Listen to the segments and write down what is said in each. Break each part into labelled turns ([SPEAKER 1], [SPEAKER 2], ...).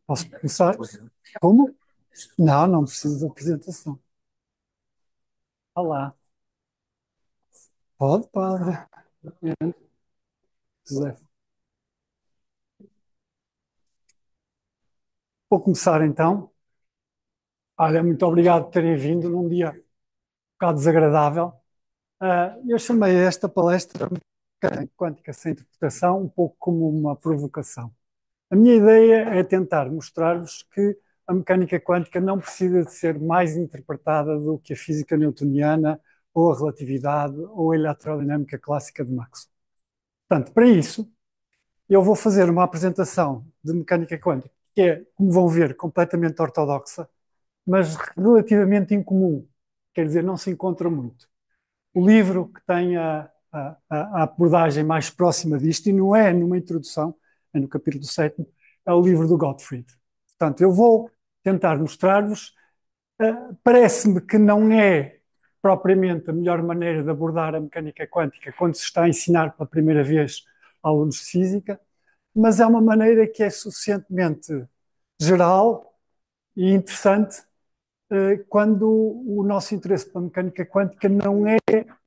[SPEAKER 1] Posso começar? Como? Não, não preciso de apresentação. Olá. Pode, padre. José. Vou começar então. Olha, muito obrigado por terem vindo num dia um bocado desagradável. Eu chamei esta palestra Mecânica Quântica sem Interpretação um pouco como uma provocação. A minha ideia é tentar mostrar-vos que a mecânica quântica não precisa de ser mais interpretada do que a física newtoniana ou a relatividade ou a eletrodinâmica clássica de Maxwell. Portanto, para isso, eu vou fazer uma apresentação de mecânica quântica que é, como vão ver, completamente ortodoxa, mas relativamente incomum. Quer dizer, não se encontra muito. O livro que tem a abordagem mais próxima disto, e não é numa introdução, é no capítulo 7, é o livro do Gottfried. Portanto, eu vou tentar mostrar-vos. Parece-me que não é propriamente a melhor maneira de abordar a mecânica quântica quando se está a ensinar pela primeira vez alunos de física, mas é uma maneira que é suficientemente geral e interessante quando o nosso interesse pela mecânica quântica não é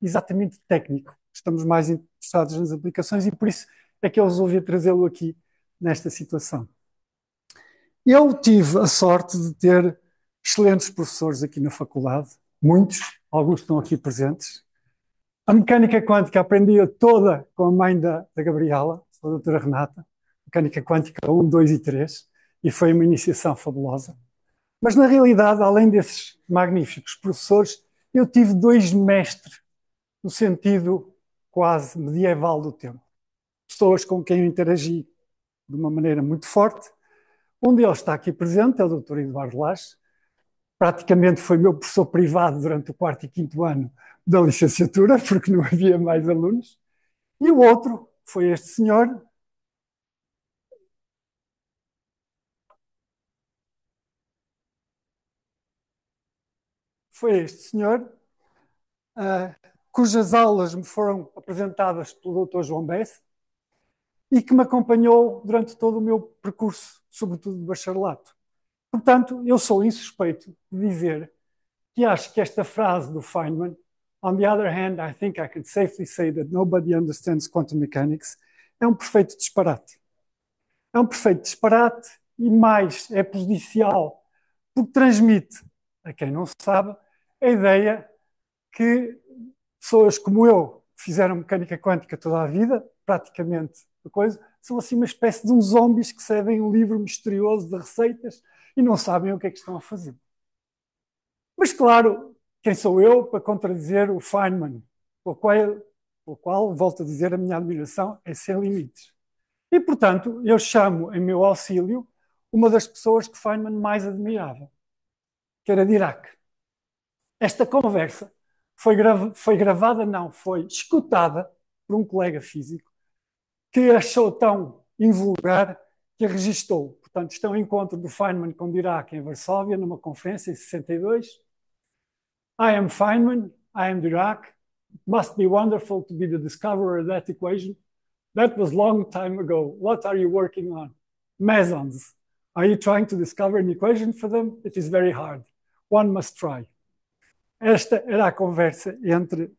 [SPEAKER 1] exatamente técnico. Estamos mais interessados nas aplicações e por isso é que eu resolvi trazê-lo aqui nesta situação. Eu tive a sorte de ter excelentes professores aqui na faculdade, muitos, alguns estão aqui presentes. A mecânica quântica aprendi-a toda com a mãe da Gabriela, a doutora Renata, mecânica quântica 1, 2 e 3, e foi uma iniciação fabulosa. Mas, na realidade, além desses magníficos professores, eu tive dois mestres no sentido quase medieval do tempo. Pessoas com quem eu interagi de uma maneira muito forte. Um deles está aqui presente, é o Dr. Eduardo Lage. Praticamente foi meu professor privado durante o quarto e quinto ano da licenciatura, porque não havia mais alunos. E o outro foi este senhor, uh, cujas aulas me foram apresentadas pelo Dr. João Bess e que me acompanhou durante todo o meu percurso, sobretudo de bacharelato. Portanto, eu sou insuspeito de dizer que acho que esta frase do Feynman, "On the other hand, I think I can safely say that nobody understands quantum mechanics", é um perfeito disparate. É um perfeito disparate e mais é prejudicial porque transmite, a quem não sabe, a ideia que pessoas como eu, que fizeram mecânica quântica toda a vida, praticamente a coisa, são assim uma espécie de uns zombies que seguem um livro misterioso de receitas e não sabem o que é que estão a fazer. Mas, claro, quem sou eu para contradizer o Feynman, pelo qual, volto a dizer, a minha admiração é sem limites. E, portanto, eu chamo em meu auxílio uma das pessoas que Feynman mais admirava, que era Dirac. Esta conversa foi gravada, não, foi escutada por um colega físico que achou tão invulgar que a registou. Portanto, isto é um encontro do Feynman com Dirac em Varsóvia, numa conferência em 62. I am Feynman, I am Dirac. It must be wonderful to be the discoverer of that equation. That was long time ago. What are you working on? Mesons. Are you trying to discover an equation for them? It is very hard. One must try. Esta era a conversa entre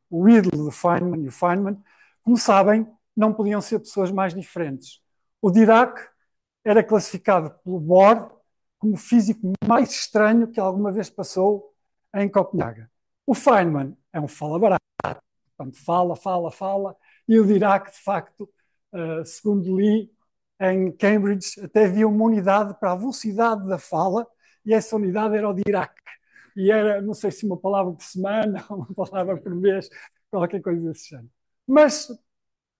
[SPEAKER 1] o ídolo de Feynman e o Feynman. Como sabem, não podiam ser pessoas mais diferentes. O Dirac era classificado pelo Bohr como o físico mais estranho que alguma vez passou em Copenhaga. O Feynman é um fala-barato, portanto, fala, e o Dirac, de facto, segundo li, em Cambridge, até havia uma unidade para a velocidade da fala, e essa unidade era o Dirac. E era, não sei se uma palavra por semana, ou uma palavra por mês, qualquer coisa desse género. Mas,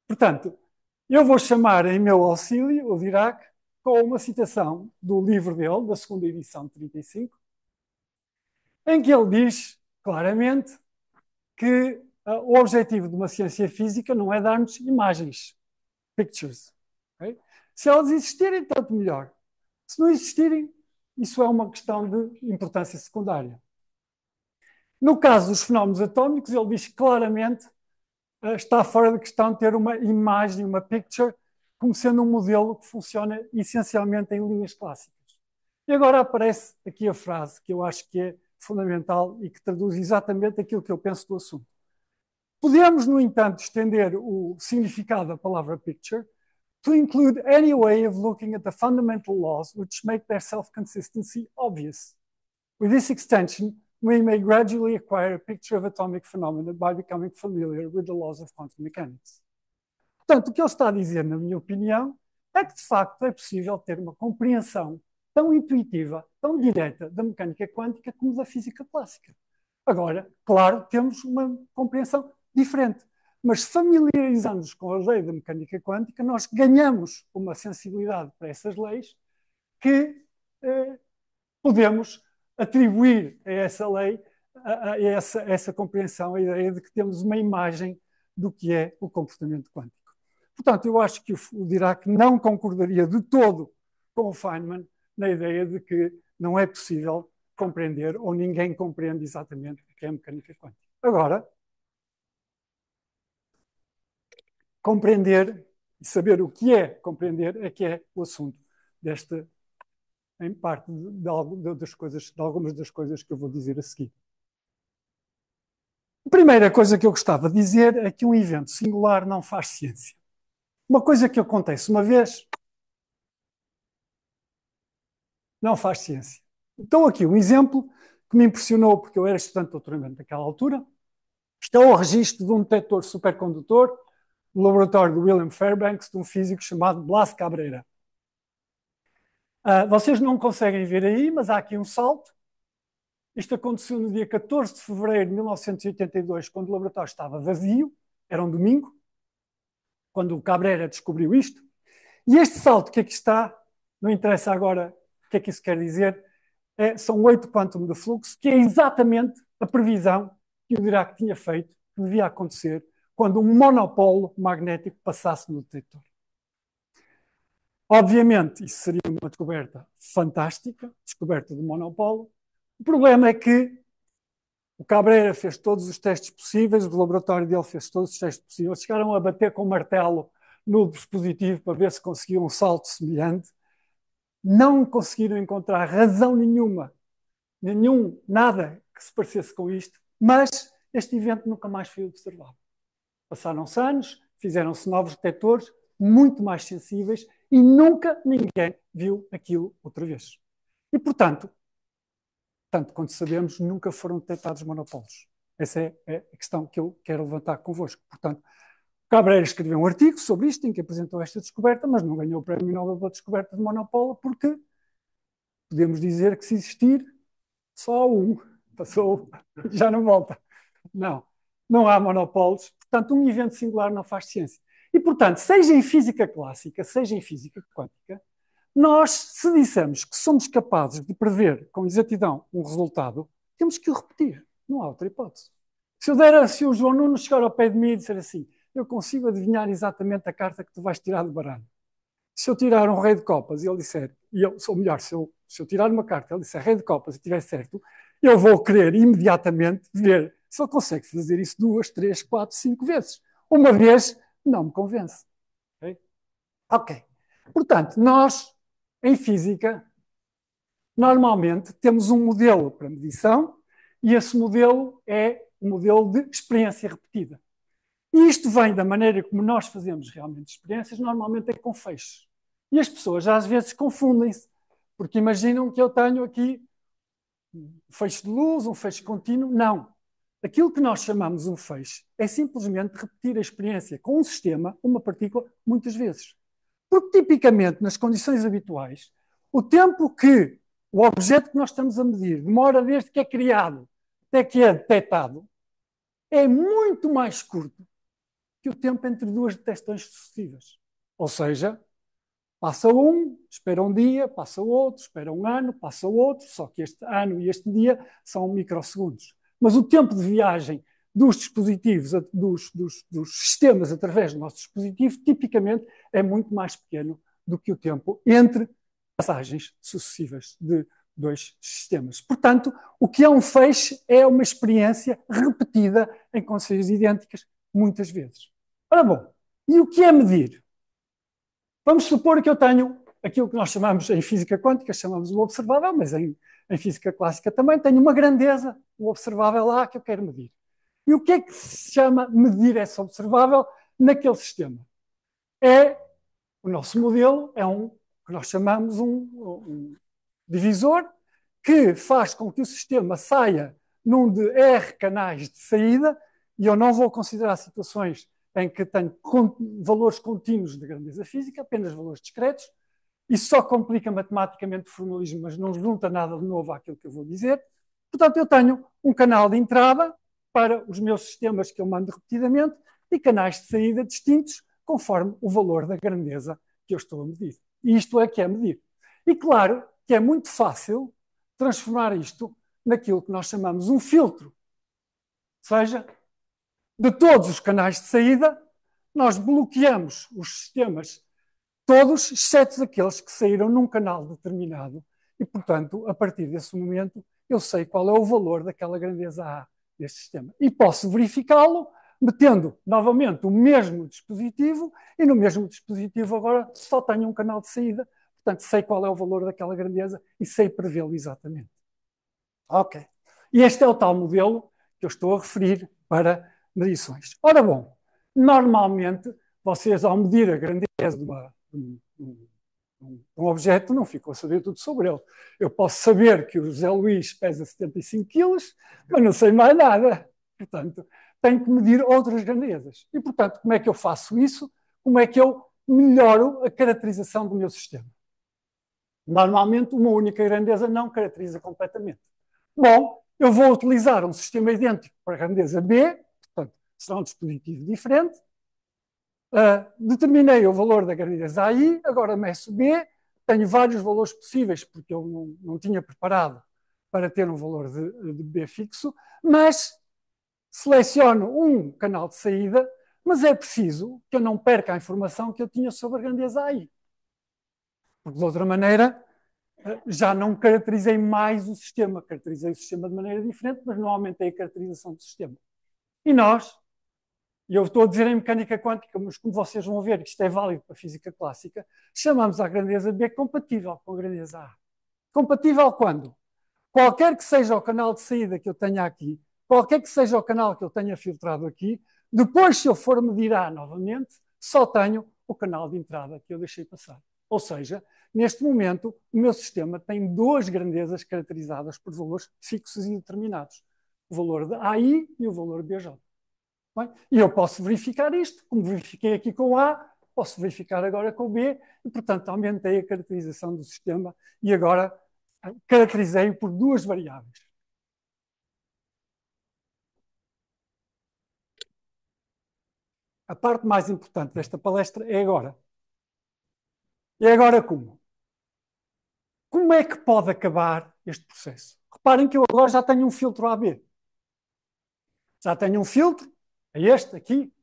[SPEAKER 1] portanto, Eu vou chamar em meu auxílio o Dirac com uma citação do livro dele, da segunda edição de 35, em que ele diz claramente que o objetivo de uma ciência física não é dar-nos imagens, pictures. Okay? Se elas existirem, tanto melhor. Se não existirem, isso é uma questão de importância secundária. No caso dos fenómenos atómicos, ele diz claramente está fora de questão ter uma imagem, uma picture, como sendo um modelo que funciona essencialmente em linhas clássicas. E agora aparece aqui a frase que eu acho que é fundamental e que traduz exatamente aquilo que eu penso do assunto. Podemos, no entanto, estender o significado da palavra picture to include any way of looking at the fundamental laws which make their self-consistency obvious. With this extension, we may gradually acquire a picture of atomic phenomena by becoming familiar with the laws of quantum mechanics. Portanto, o que ele está a dizer, na minha opinião, é que de facto é possível ter uma compreensão tão intuitiva, tão direta da mecânica quântica como da física clássica. Agora, claro, temos uma compreensão diferente, mas familiarizando-nos com a lei da mecânica quântica, nós ganhamos uma sensibilidade para essas leis que podemos atribuir a essa lei, a essa compreensão, a ideia de que temos uma imagem do que é o comportamento quântico. Portanto, eu acho que o Dirac não concordaria de todo com o Feynman na ideia de que não é possível compreender, ou ninguém compreende exatamente o que é a mecânica quântica. Agora, compreender e saber o que é compreender é que é o assunto desta, em parte, de algumas das coisas que eu vou dizer a seguir. A primeira coisa que eu gostava de dizer é que um evento singular não faz ciência. Uma coisa que acontece uma vez não faz ciência. Então, aqui um exemplo que me impressionou, porque eu era estudante de doutoramento naquela altura. Isto é o registro de um detector supercondutor no laboratório do William Fairbanks, de um físico chamado Blas Cabrera. Vocês não conseguem ver aí, mas há aqui um salto. Isto aconteceu no dia 14 de fevereiro de 1982, quando o laboratório estava vazio, era um domingo, quando o Cabrera descobriu isto. E este salto que aqui está, não interessa agora o que é que isso quer dizer, são 8 quantum de fluxo, que é exatamente a previsão que o Dirac tinha feito, que devia acontecer quando um monopolo magnético passasse no detector. Obviamente, isso seria uma descoberta fantástica, descoberta do monopolo. O problema é que o Cabrera fez todos os testes possíveis, o laboratório dele fez todos os testes possíveis, chegaram a bater com o martelo no dispositivo para ver se conseguiam um salto semelhante. Não conseguiram encontrar razão nenhuma, nada que se parecesse com isto, mas este evento nunca mais foi observado. Passaram-se anos, fizeram-se novos detectores, muito mais sensíveis, e nunca ninguém viu aquilo outra vez. E, portanto, tanto quanto sabemos, nunca foram detectados monopolos. Essa é a questão que eu quero levantar convosco. Portanto, Cabrera escreveu um artigo sobre isto, em que apresentou esta descoberta, mas não ganhou o prémio Nobel pela descoberta de monopolo, porque podemos dizer que se existir, só um passou, já não volta. Não, não há monopólios. Portanto, um evento singular não faz ciência. E, portanto, seja em física clássica, seja em física quântica, nós, se dissermos que somos capazes de prever com exatidão um resultado, temos que o repetir. Não há outra hipótese. Se o João Nuno chegar ao pé de mim e disser assim, eu consigo adivinhar exatamente a carta que tu vais tirar do baralho. Se eu tirar um rei de copas e ele disser, ou melhor, se eu tirar uma carta e ele disser rei de copas e estiver certo, eu vou querer imediatamente ver se ele consegue fazer isso 2, 3, 4, 5 vezes. Uma vez não me convence. Ok. Portanto, nós, em física, normalmente temos um modelo para medição e esse modelo é o modelo de experiência repetida. E isto vem da maneira como nós fazemos realmente experiências, normalmente é com feixes. E as pessoas às vezes confundem-se, porque imaginam que eu tenho aqui um feixe de luz, um feixe contínuo. Não. Aquilo que nós chamamos um feixe é simplesmente repetir a experiência com um sistema, uma partícula, muitas vezes. Porque, tipicamente, nas condições habituais, o tempo que o objeto que nós estamos a medir demora desde que é criado até que é detectado é muito mais curto que o tempo entre duas detecções sucessivas. Ou seja, passa um, espera um dia, passa outro, espera um ano, passa outro, só que este ano e este dia são microsegundos. Mas o tempo de viagem dos dispositivos, dos sistemas através do nosso dispositivo, tipicamente é muito mais pequeno do que o tempo entre passagens sucessivas de dois sistemas. Portanto, o que é um feixe é uma experiência repetida em condições idênticas muitas vezes. Ora bom, e o que é medir? Vamos supor que eu tenho aquilo que nós chamamos em física quântica, chamamos o observável, mas em física clássica também tenho uma grandeza, um observável lá que eu quero medir. E o que é que se chama medir esse observável naquele sistema? O nosso modelo é que nós chamamos um divisor que faz com que o sistema saia num de R canais de saída, e eu não vou considerar situações em que tenho valores contínuos de grandeza física, apenas valores discretos. Isso só complica matematicamente o formalismo, mas não junta nada de novo àquilo que eu vou dizer. Portanto, eu tenho um canal de entrada para os meus sistemas que eu mando repetidamente e canais de saída distintos conforme o valor da grandeza que eu estou a medir. E isto é que é medir. E claro que é muito fácil transformar isto naquilo que nós chamamos um filtro. Ou seja, de todos os canais de saída, nós bloqueamos os sistemas todos, exceto aqueles que saíram num canal determinado. E, portanto, a partir desse momento, eu sei qual é o valor daquela grandeza A deste sistema. E posso verificá-lo metendo novamente o mesmo dispositivo, e no mesmo dispositivo agora só tenho um canal de saída. Portanto, sei qual é o valor daquela grandeza e sei prevê-lo exatamente. Ok. E este é o tal modelo que eu estou a referir para medições. Ora bom, normalmente vocês ao medir a grandeza de um objeto não ficam a saber tudo sobre ele. Eu posso saber que o José Luís pesa 75 quilos, mas não sei mais nada. Portanto, tenho que medir outras grandezas. E, portanto, como é que eu faço isso? Como é que eu melhoro a caracterização do meu sistema? Normalmente, uma única grandeza não caracteriza completamente. Bom, eu vou utilizar um sistema idêntico para a grandeza B, portanto, será um dispositivo diferente. Determinei o valor da grandeza AI, agora meço B, tenho vários valores possíveis, porque eu não tinha preparado para ter um valor de B fixo, mas seleciono um canal de saída, mas é preciso que eu não perca a informação que eu tinha sobre a grandeza AI. Porque, de outra maneira, já não caracterizei mais o sistema, caracterizei o sistema de maneira diferente, mas não aumentei a caracterização do sistema. E nós, e eu estou a dizer em mecânica quântica, mas como vocês vão ver, isto é válido para a física clássica, chamamos a grandeza B compatível com a grandeza A. Compatível quando? Qualquer que seja o canal de saída que eu tenha aqui, qualquer que seja o canal que eu tenha filtrado aqui, depois, se eu for medir A novamente, só tenho o canal de entrada que eu deixei passar. Ou seja, neste momento, o meu sistema tem duas grandezas caracterizadas por valores fixos e determinados. O valor de AI e o valor de BJ. Bem, e eu posso verificar isto, como verifiquei aqui com o A, posso verificar agora com o B, e, portanto, aumentei a caracterização do sistema e agora caracterizei-o por duas variáveis. A parte mais importante desta palestra é agora. É agora como? Como é que pode acabar este processo? Reparem que eu agora já tenho um filtro AB. Já tenho um filtro, é este aqui,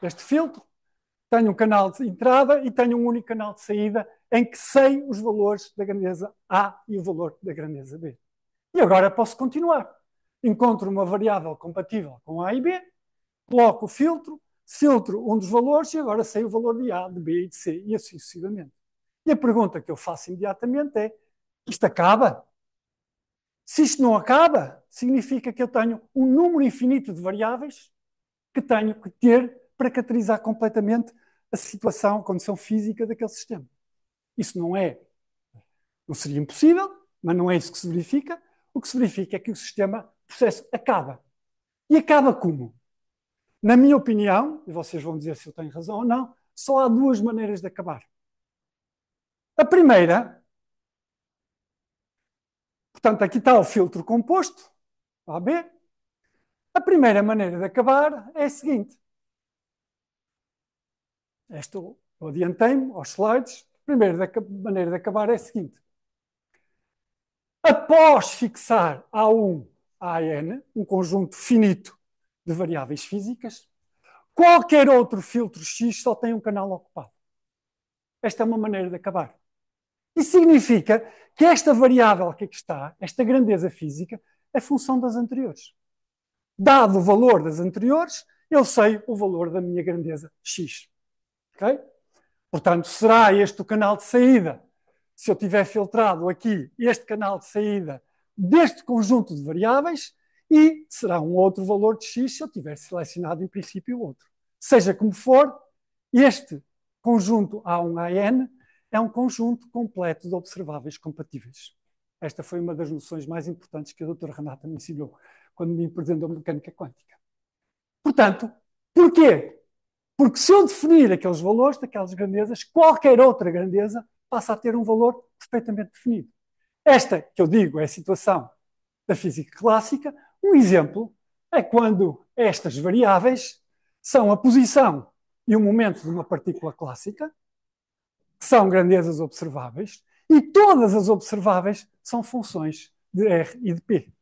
[SPEAKER 1] este filtro. Tenho um canal de entrada e tenho um único canal de saída em que sei os valores da grandeza A e o valor da grandeza B. E agora posso continuar. Encontro uma variável compatível com A e B, coloco o filtro, filtro um dos valores e agora sei o valor de A, de B e de C, e assim sucessivamente. E a pergunta que eu faço imediatamente é: isto acaba? Se isto não acaba, significa que eu tenho um número infinito de variáveis que tenho que ter para caracterizar completamente a situação, a condição física daquele sistema. Isso não seria impossível, mas não é isso que se verifica. O que se verifica é que o processo acaba. E acaba como? Na minha opinião, e vocês vão dizer se eu tenho razão ou não, só há duas maneiras de acabar. A primeira, portanto, aqui está o filtro composto, AB. A primeira maneira de acabar é a seguinte. Eu adiantei-me aos slides. Primeiro, a maneira de acabar é a seguinte. Após fixar A1 a AN, um conjunto finito de variáveis físicas, qualquer outro filtro X só tem um canal ocupado. Esta é uma maneira de acabar. Isso significa que esta variável que aqui está, esta grandeza física, é função das anteriores. Dado o valor das anteriores, eu sei o valor da minha grandeza X. Okay? Portanto, será este o canal de saída, se eu tiver filtrado aqui este canal de saída deste conjunto de variáveis, e será um outro valor de X se eu tiver selecionado em princípio o outro. Seja como for, este conjunto A1AN é um conjunto completo de observáveis compatíveis. Esta foi uma das noções mais importantes que a doutora Renata me ensinou quando me apresentou mecânica quântica. Portanto, porquê? Porque se eu definir aqueles valores daquelas grandezas, qualquer outra grandeza passa a ter um valor perfeitamente definido. Esta que eu digo é a situação da física clássica. Um exemplo é quando estas variáveis são a posição e o momento de uma partícula clássica, que são grandezas observáveis, e todas as observáveis são funções de R e de P.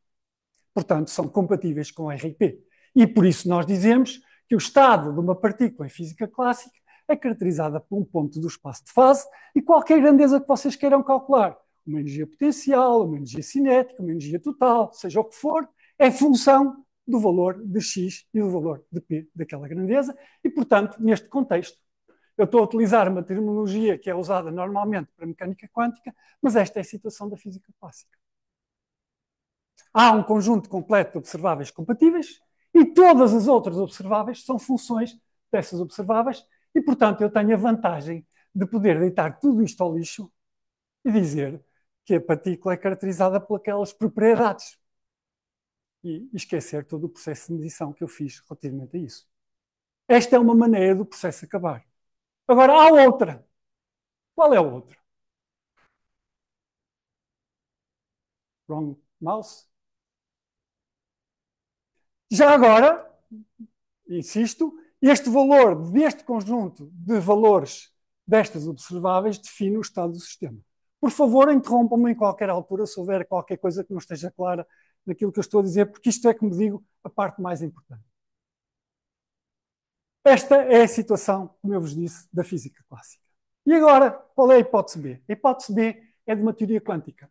[SPEAKER 1] Portanto, são compatíveis com R e P. E por isso nós dizemos que o estado de uma partícula em física clássica é caracterizada por um ponto do espaço de fase e qualquer grandeza que vocês queiram calcular, uma energia potencial, uma energia cinética, uma energia total, seja o que for, é função do valor de X e do valor de P daquela grandeza e, portanto, neste contexto, eu estou a utilizar uma terminologia que é usada normalmente para mecânica quântica, mas esta é a situação da física clássica. Há um conjunto completo de observáveis compatíveis e todas as outras observáveis são funções dessas observáveis e, portanto, eu tenho a vantagem de poder deitar tudo isto ao lixo e dizer que a partícula é caracterizada por aquelas propriedades e esquecer todo o processo de medição que eu fiz relativamente a isso. Esta é uma maneira do processo acabar. Agora, há outra. Qual é a outra? Wrong mouse. Já agora, insisto, este valor deste conjunto de valores destas observáveis define o estado do sistema. Por favor, interrompam-me em qualquer altura se houver qualquer coisa que não esteja clara naquilo que eu estou a dizer, porque isto é, como digo, a parte mais importante. Esta é a situação, como eu vos disse, da física clássica. E agora, qual é a hipótese B? A hipótese B é de uma teoria quântica.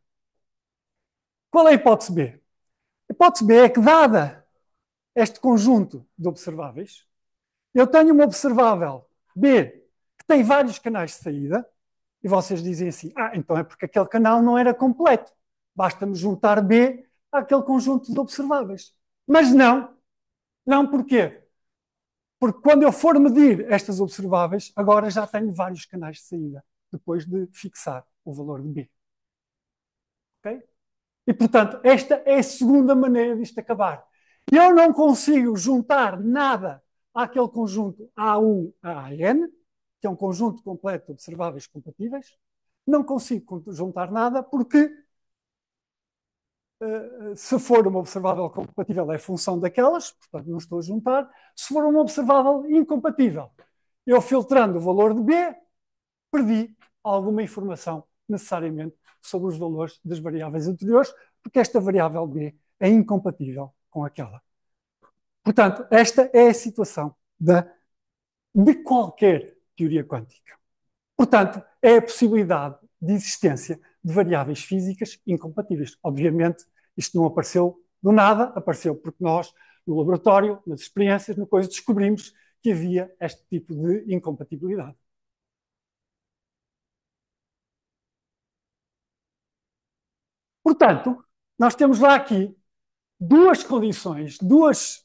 [SPEAKER 1] Qual é a hipótese B? A hipótese B é que, dada este conjunto de observáveis, eu tenho uma observável B que tem vários canais de saída, e vocês dizem assim, então é porque aquele canal não era completo. Basta-me juntar B àquele conjunto de observáveis. Mas não. Não porquê? Porque quando eu for medir estas observáveis, agora já tenho vários canais de saída, depois de fixar o valor de B. Ok? E, portanto, esta é a segunda maneira disto acabar. Eu não consigo juntar nada àquele conjunto A1 a AN, que é um conjunto completo de observáveis compatíveis. Não consigo juntar nada porque, se for uma observável compatível, é função daquelas, portanto não estou a juntar. Se for uma observável incompatível, eu filtrando o valor de B, perdi alguma informação necessariamente sobre os valores das variáveis anteriores, porque esta variável B é incompatível com aquela. Portanto, esta é a situação de qualquer teoria quântica. Portanto, é a possibilidade de existência de variáveis físicas incompatíveis. Obviamente, isto não apareceu do nada, apareceu porque nós, no laboratório, nas experiências, no coisa, descobrimos que havia este tipo de incompatibilidade. Portanto, nós temos lá aqui duas condições, duas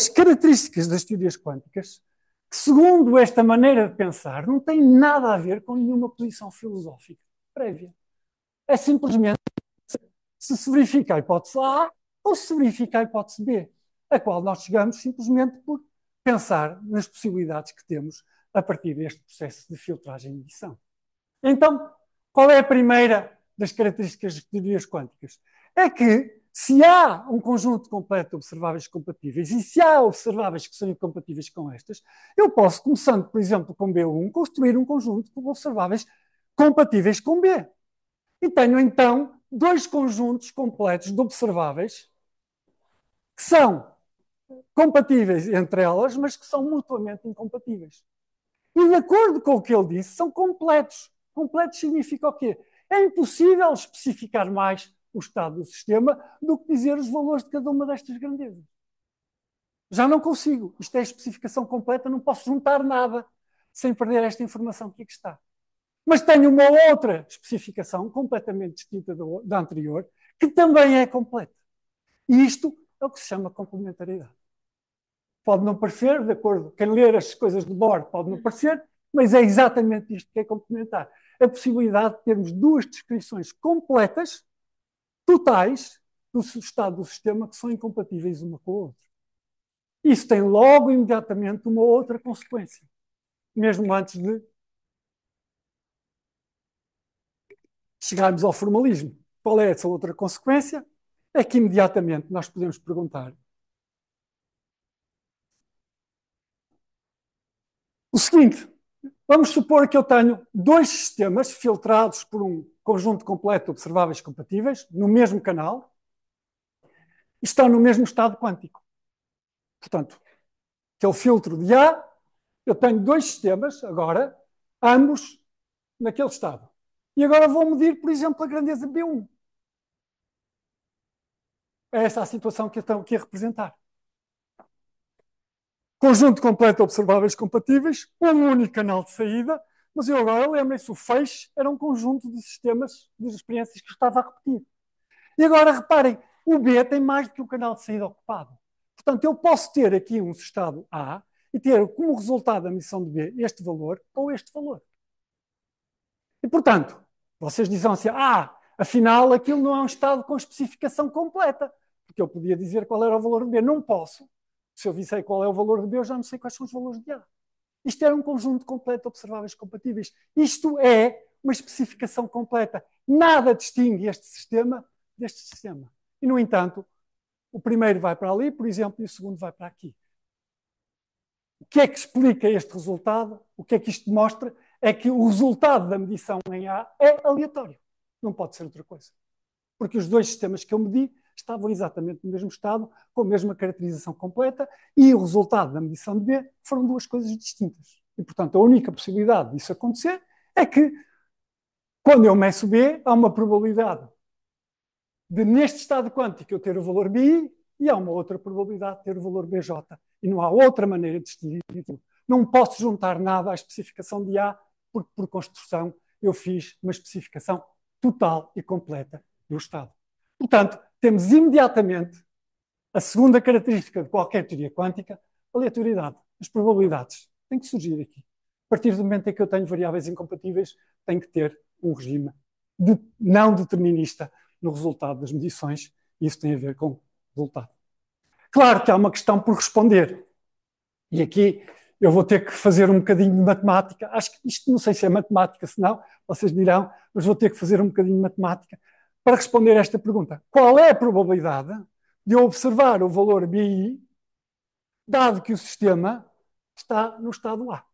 [SPEAKER 1] características das teorias quânticas que, segundo esta maneira de pensar, não têm nada a ver com nenhuma posição filosófica prévia. É simplesmente se verifica a hipótese A ou se verifica a hipótese B, a qual nós chegamos simplesmente por pensar nas possibilidades que temos a partir deste processo de filtragem e medição. Então, qual é a primeira das características das teorias quânticas? É que, Se há um conjunto completo de observáveis compatíveis e se há observáveis que são incompatíveis com estas, eu posso, começando, por exemplo, com B1, construir um conjunto de observáveis compatíveis com B. E tenho, então, dois conjuntos completos de observáveis que são compatíveis entre elas, mas que são mutuamente incompatíveis. E, de acordo com o que ele disse, são completos. Completos significa o quê? É impossível especificar mais o estado do sistema do que dizer os valores de cada uma destas grandezas. Já não consigo. Isto é especificação completa, não posso juntar nada sem perder esta informação que aqui está. Mas tenho uma outra especificação completamente distinta da anterior, que também é completa. E isto é o que se chama complementaridade. Pode não parecer, de acordo, quem ler as coisas de Bohr pode não parecer, mas é exatamente isto que é complementar. A possibilidade de termos duas descrições completas, totais, do estado do sistema que são incompatíveis uma com a outra. Isso tem logo, imediatamente, uma outra consequência, mesmo antes de chegarmos ao formalismo. Qual é essa outra consequência? É que, imediatamente, nós podemos perguntar o seguinte: vamos supor que eu tenho dois sistemas filtrados por um conjunto completo de observáveis compatíveis, no mesmo canal, e estão no mesmo estado quântico. Portanto, aquele filtro de A, eu tenho dois sistemas, agora, ambos naquele estado. E agora vou medir, por exemplo, a grandeza B1. É essa a situação que eu estou aqui a representar. Conjunto completo de observáveis compatíveis, um único canal de saída, mas eu agora lembrem-se, o feixe era um conjunto de sistemas, de experiências que eu estava a repetir. E agora reparem, o B tem mais do que o canal de saída ocupado. Portanto, eu posso ter aqui um estado A e ter como resultado da medição de B este valor ou este valor. E, portanto, vocês dizem assim, afinal, aquilo não é um estado com especificação completa, porque eu podia dizer qual era o valor de B. Não posso. Se eu sei qual é o valor de B, eu já não sei quais são os valores de A. Isto era um conjunto completo de observáveis compatíveis. Isto é uma especificação completa. Nada distingue este sistema deste sistema. E, no entanto, o primeiro vai para ali, por exemplo, e o segundo vai para aqui. O que é que explica este resultado? O que é que isto mostra? É que o resultado da medição em A é aleatório. Não pode ser outra coisa. Porque os dois sistemas que eu medi estavam exatamente no mesmo estado, com a mesma caracterização completa, e o resultado da medição de B foram duas coisas distintas. E, portanto, a única possibilidade disso acontecer é que, quando eu meço B, há uma probabilidade de, neste estado quântico, eu ter o valor BI, e há uma outra probabilidade de ter o valor BJ. E não há outra maneira de distinguir. Não posso juntar nada à especificação de A, porque, por construção, eu fiz uma especificação total e completa do estado. Portanto, temos imediatamente a segunda característica de qualquer teoria quântica, a aleatoriedade, as probabilidades. Tem que surgir aqui. A partir do momento em que eu tenho variáveis incompatíveis, tenho que ter um regime não determinista no resultado das medições, e isso tem a ver com o resultado. Claro que há uma questão por responder. E aqui eu vou ter que fazer um bocadinho de matemática. Acho que isto não sei se é matemática, se não, vocês dirão, mas vou ter que fazer um bocadinho de matemática para responder a esta pergunta. Qual é a probabilidade de eu observar o valor BI, dado que o sistema está no estado A?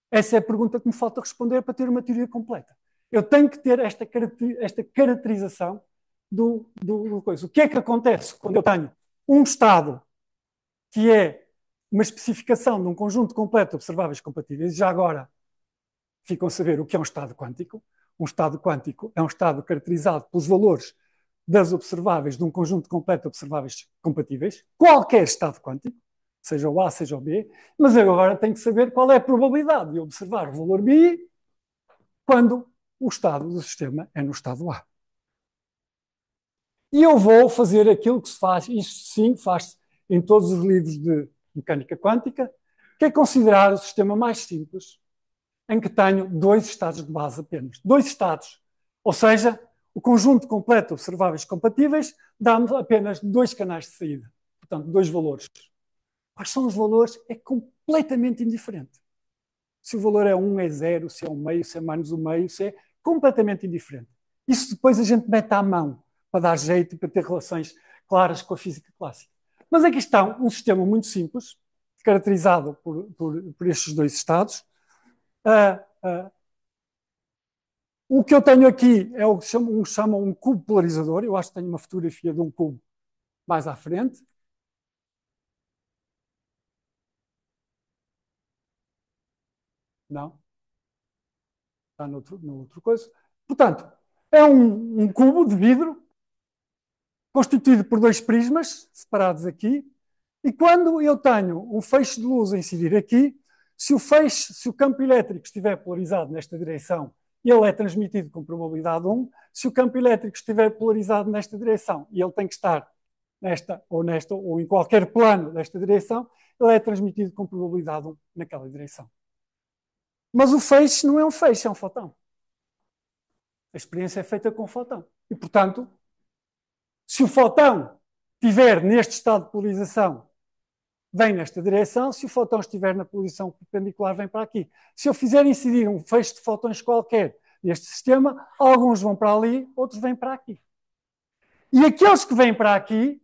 [SPEAKER 1] Essa é a pergunta que me falta responder para ter uma teoria completa. Eu tenho que ter esta caracterização do coisa. O que é que acontece quando eu tenho um estado que é uma especificação de um conjunto completo de observáveis compatíveis? Já agora ficam a saber o que é um estado quântico. Um estado quântico é um estado caracterizado pelos valores das observáveis de um conjunto completo de observáveis compatíveis, qualquer estado quântico, seja o A, seja o B, mas eu agora tenho que saber qual é a probabilidade de observar o valor B quando o estado do sistema é no estado A. E eu vou fazer aquilo que se faz, isto sim, faz-se em todos os livros de mecânica quântica, que é considerar o sistema mais simples, em que tenho dois estados de base apenas. Dois estados. Ou seja, o conjunto completo de observáveis compatíveis dá-me apenas dois canais de saída. Portanto, dois valores. Quais são os valores? É completamente indiferente. Se o valor é 1, é 0, se é 1 meio, se é menos 1 meio, se é completamente indiferente. Isso depois a gente mete à mão para dar jeito e para ter relações claras com a física clássica. Mas aqui está um sistema muito simples, caracterizado por estes dois estados. O que eu tenho aqui é o que chamam um cubo polarizador. Eu acho que tenho uma fotografia de um cubo mais à frente. Não, está no outro coisa. Portanto, é um cubo de vidro constituído por dois prismas separados aqui. E quando eu tenho um feixe de luz a incidir aqui, se o campo elétrico estiver polarizado nesta direção, ele é transmitido com probabilidade 1. Se o campo elétrico estiver polarizado nesta direção, e ele tem que estar nesta, ou em qualquer plano desta direção, ele é transmitido com probabilidade 1 naquela direção. Mas o feixe não é um feixe, é um fotão. A experiência é feita com fotão. E, portanto, se o fotão estiver neste estado de polarização, vem nesta direção. Se o fotão estiver na posição perpendicular, vem para aqui. Se eu fizer incidir um feixe de fotões qualquer neste sistema, alguns vão para ali, outros vêm para aqui. E aqueles que vêm para aqui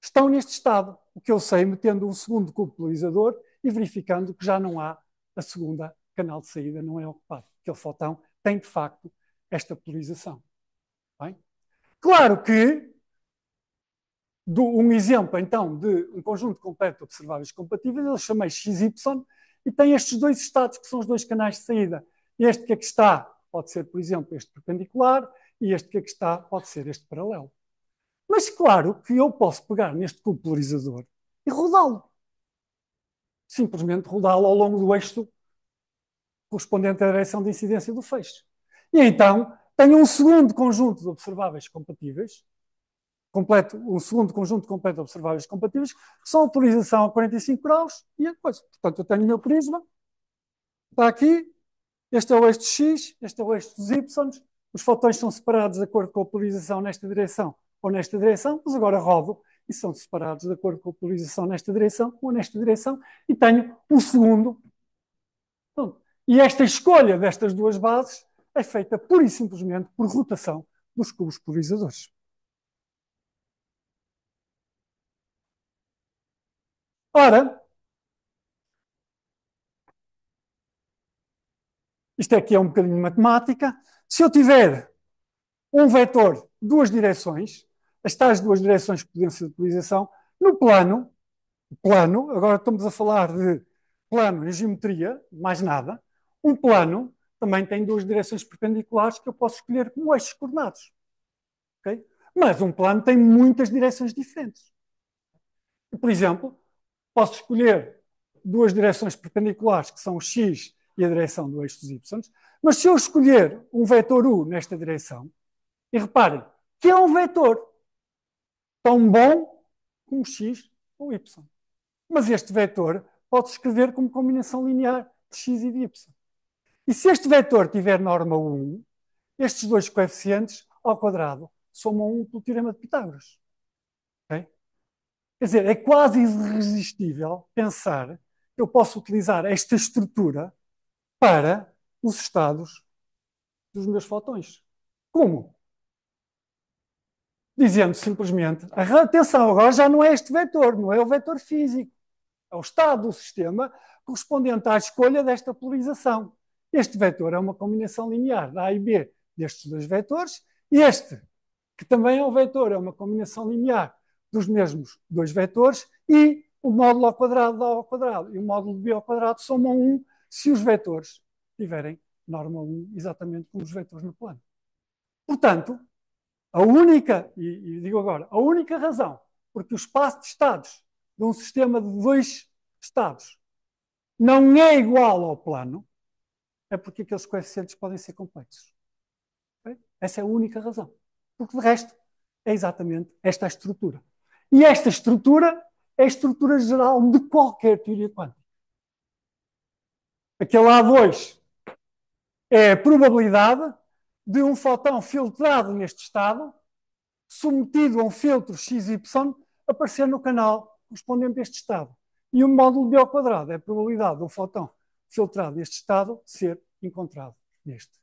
[SPEAKER 1] estão neste estado. O que eu sei, metendo um segundo cubo polarizador e verificando que já não há a segunda canal de saída, não é ocupado. Aquele fotão tem, de facto, esta polarização. Bem? Claro que um exemplo, então, de um conjunto completo de observáveis compatíveis, eu chamei XY, e tem estes dois estados, que são os dois canais de saída. Este que aqui está pode ser, por exemplo, este perpendicular, e este que aqui está pode ser este paralelo. Mas claro que eu posso pegar neste cubo polarizador e rodá-lo. Simplesmente rodá-lo ao longo do eixo correspondente à direção de incidência do feixe. E então tenho um segundo conjunto de observáveis compatíveis, um segundo conjunto completo de observáveis compatíveis, que são a polarização a 45 graus e a coisa. Portanto, eu tenho o meu prisma, está aqui, este é o eixo X, este é o eixo dos Y, os fotões são separados de acordo com a polarização nesta direção ou nesta direção, mas agora rodo e são separados de acordo com a polarização nesta direção ou nesta direção, e tenho um segundo. E esta escolha destas duas bases é feita pura e simplesmente por rotação dos cubos polarizadores. Ora, isto aqui é um bocadinho de matemática. Se eu tiver um vetor, duas direções, as tais duas direções de potência de polarização, no plano, agora estamos a falar de plano em geometria, mais nada, um plano também tem duas direções perpendiculares que eu posso escolher como eixos coordenados. Okay? Mas um plano tem muitas direções diferentes. Por exemplo, posso escolher duas direções perpendiculares, que são o x e a direção do eixo dos y, mas se eu escolher um vetor u nesta direção, e reparem que é um vetor tão bom como x ou y. Mas este vetor pode-se escrever como combinação linear de x e de y. E se este vetor tiver norma 1, estes dois coeficientes ao quadrado somam 1 pelo teorema de Pitágoras. Okay? Quer dizer, é quase irresistível pensar que eu posso utilizar esta estrutura para os estados dos meus fotões. Como? Dizendo simplesmente, atenção, agora já não é este vetor, não é o vetor físico, é o estado do sistema correspondente à escolha desta polarização. Este vetor é uma combinação linear da A e B destes dois vetores, e este, que também é um vetor, é uma combinação linear dos mesmos dois vetores, e o módulo ao quadrado dá ao quadrado, e o módulo de B ao quadrado somam 1 se os vetores tiverem norma 1, exatamente como os vetores no plano. Portanto, a única, e digo agora, a única razão porque o espaço de estados de um sistema de dois estados não é igual ao plano é porque aqueles coeficientes podem ser complexos. Okay? Essa é a única razão. Porque de resto é exatamente esta a estrutura. E esta estrutura é a estrutura geral de qualquer teoria quântica. Aquele A2 é a probabilidade de um fotão filtrado neste estado, submetido a um filtro XY, aparecer no canal correspondente a este estado. E o módulo B ao quadrado é a probabilidade de um fotão filtrado neste estado ser encontrado neste.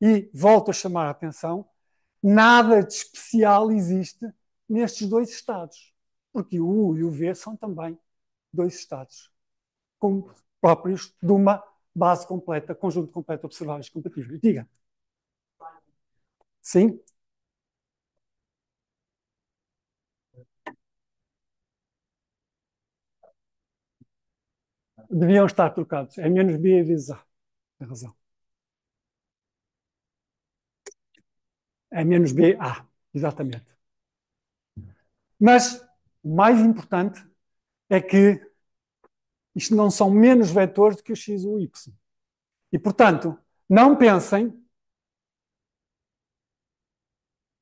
[SPEAKER 1] E volto a chamar a atenção nada de especial existe nestes dois estados, porque o U e o V são também dois estados como próprios de uma base completa, conjunto completo de observáveis compatíveis. Diga. Sim? Deviam estar trocados. É menos B vezes A. Tem razão. É menos B, A. Exatamente. Mas o mais importante é que isto não são menos vetores do que o X ou o Y. E, portanto, não pensem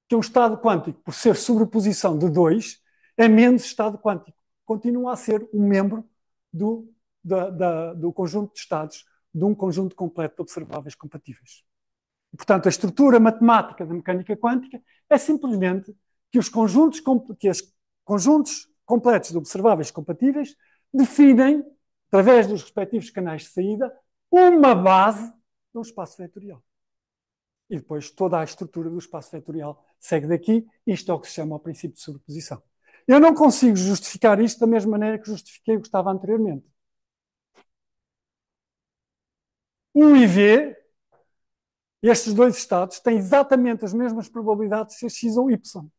[SPEAKER 1] que um estado quântico, por ser sobreposição de dois, é menos estado quântico. Continua a ser um membro do, do conjunto de estados de um conjunto completo de observáveis compatíveis. E, portanto, a estrutura matemática da mecânica quântica é simplesmente que os conjuntos, conjuntos completos de observáveis compatíveis definem, através dos respectivos canais de saída, uma base de um espaço vetorial. E depois toda a estrutura do espaço vetorial segue daqui. Isto é o que se chama o princípio de sobreposição. Eu não consigo justificar isto da mesma maneira que justifiquei o que estava anteriormente. U e V, estes dois estados, têm exatamente as mesmas probabilidades de ser X ou Y.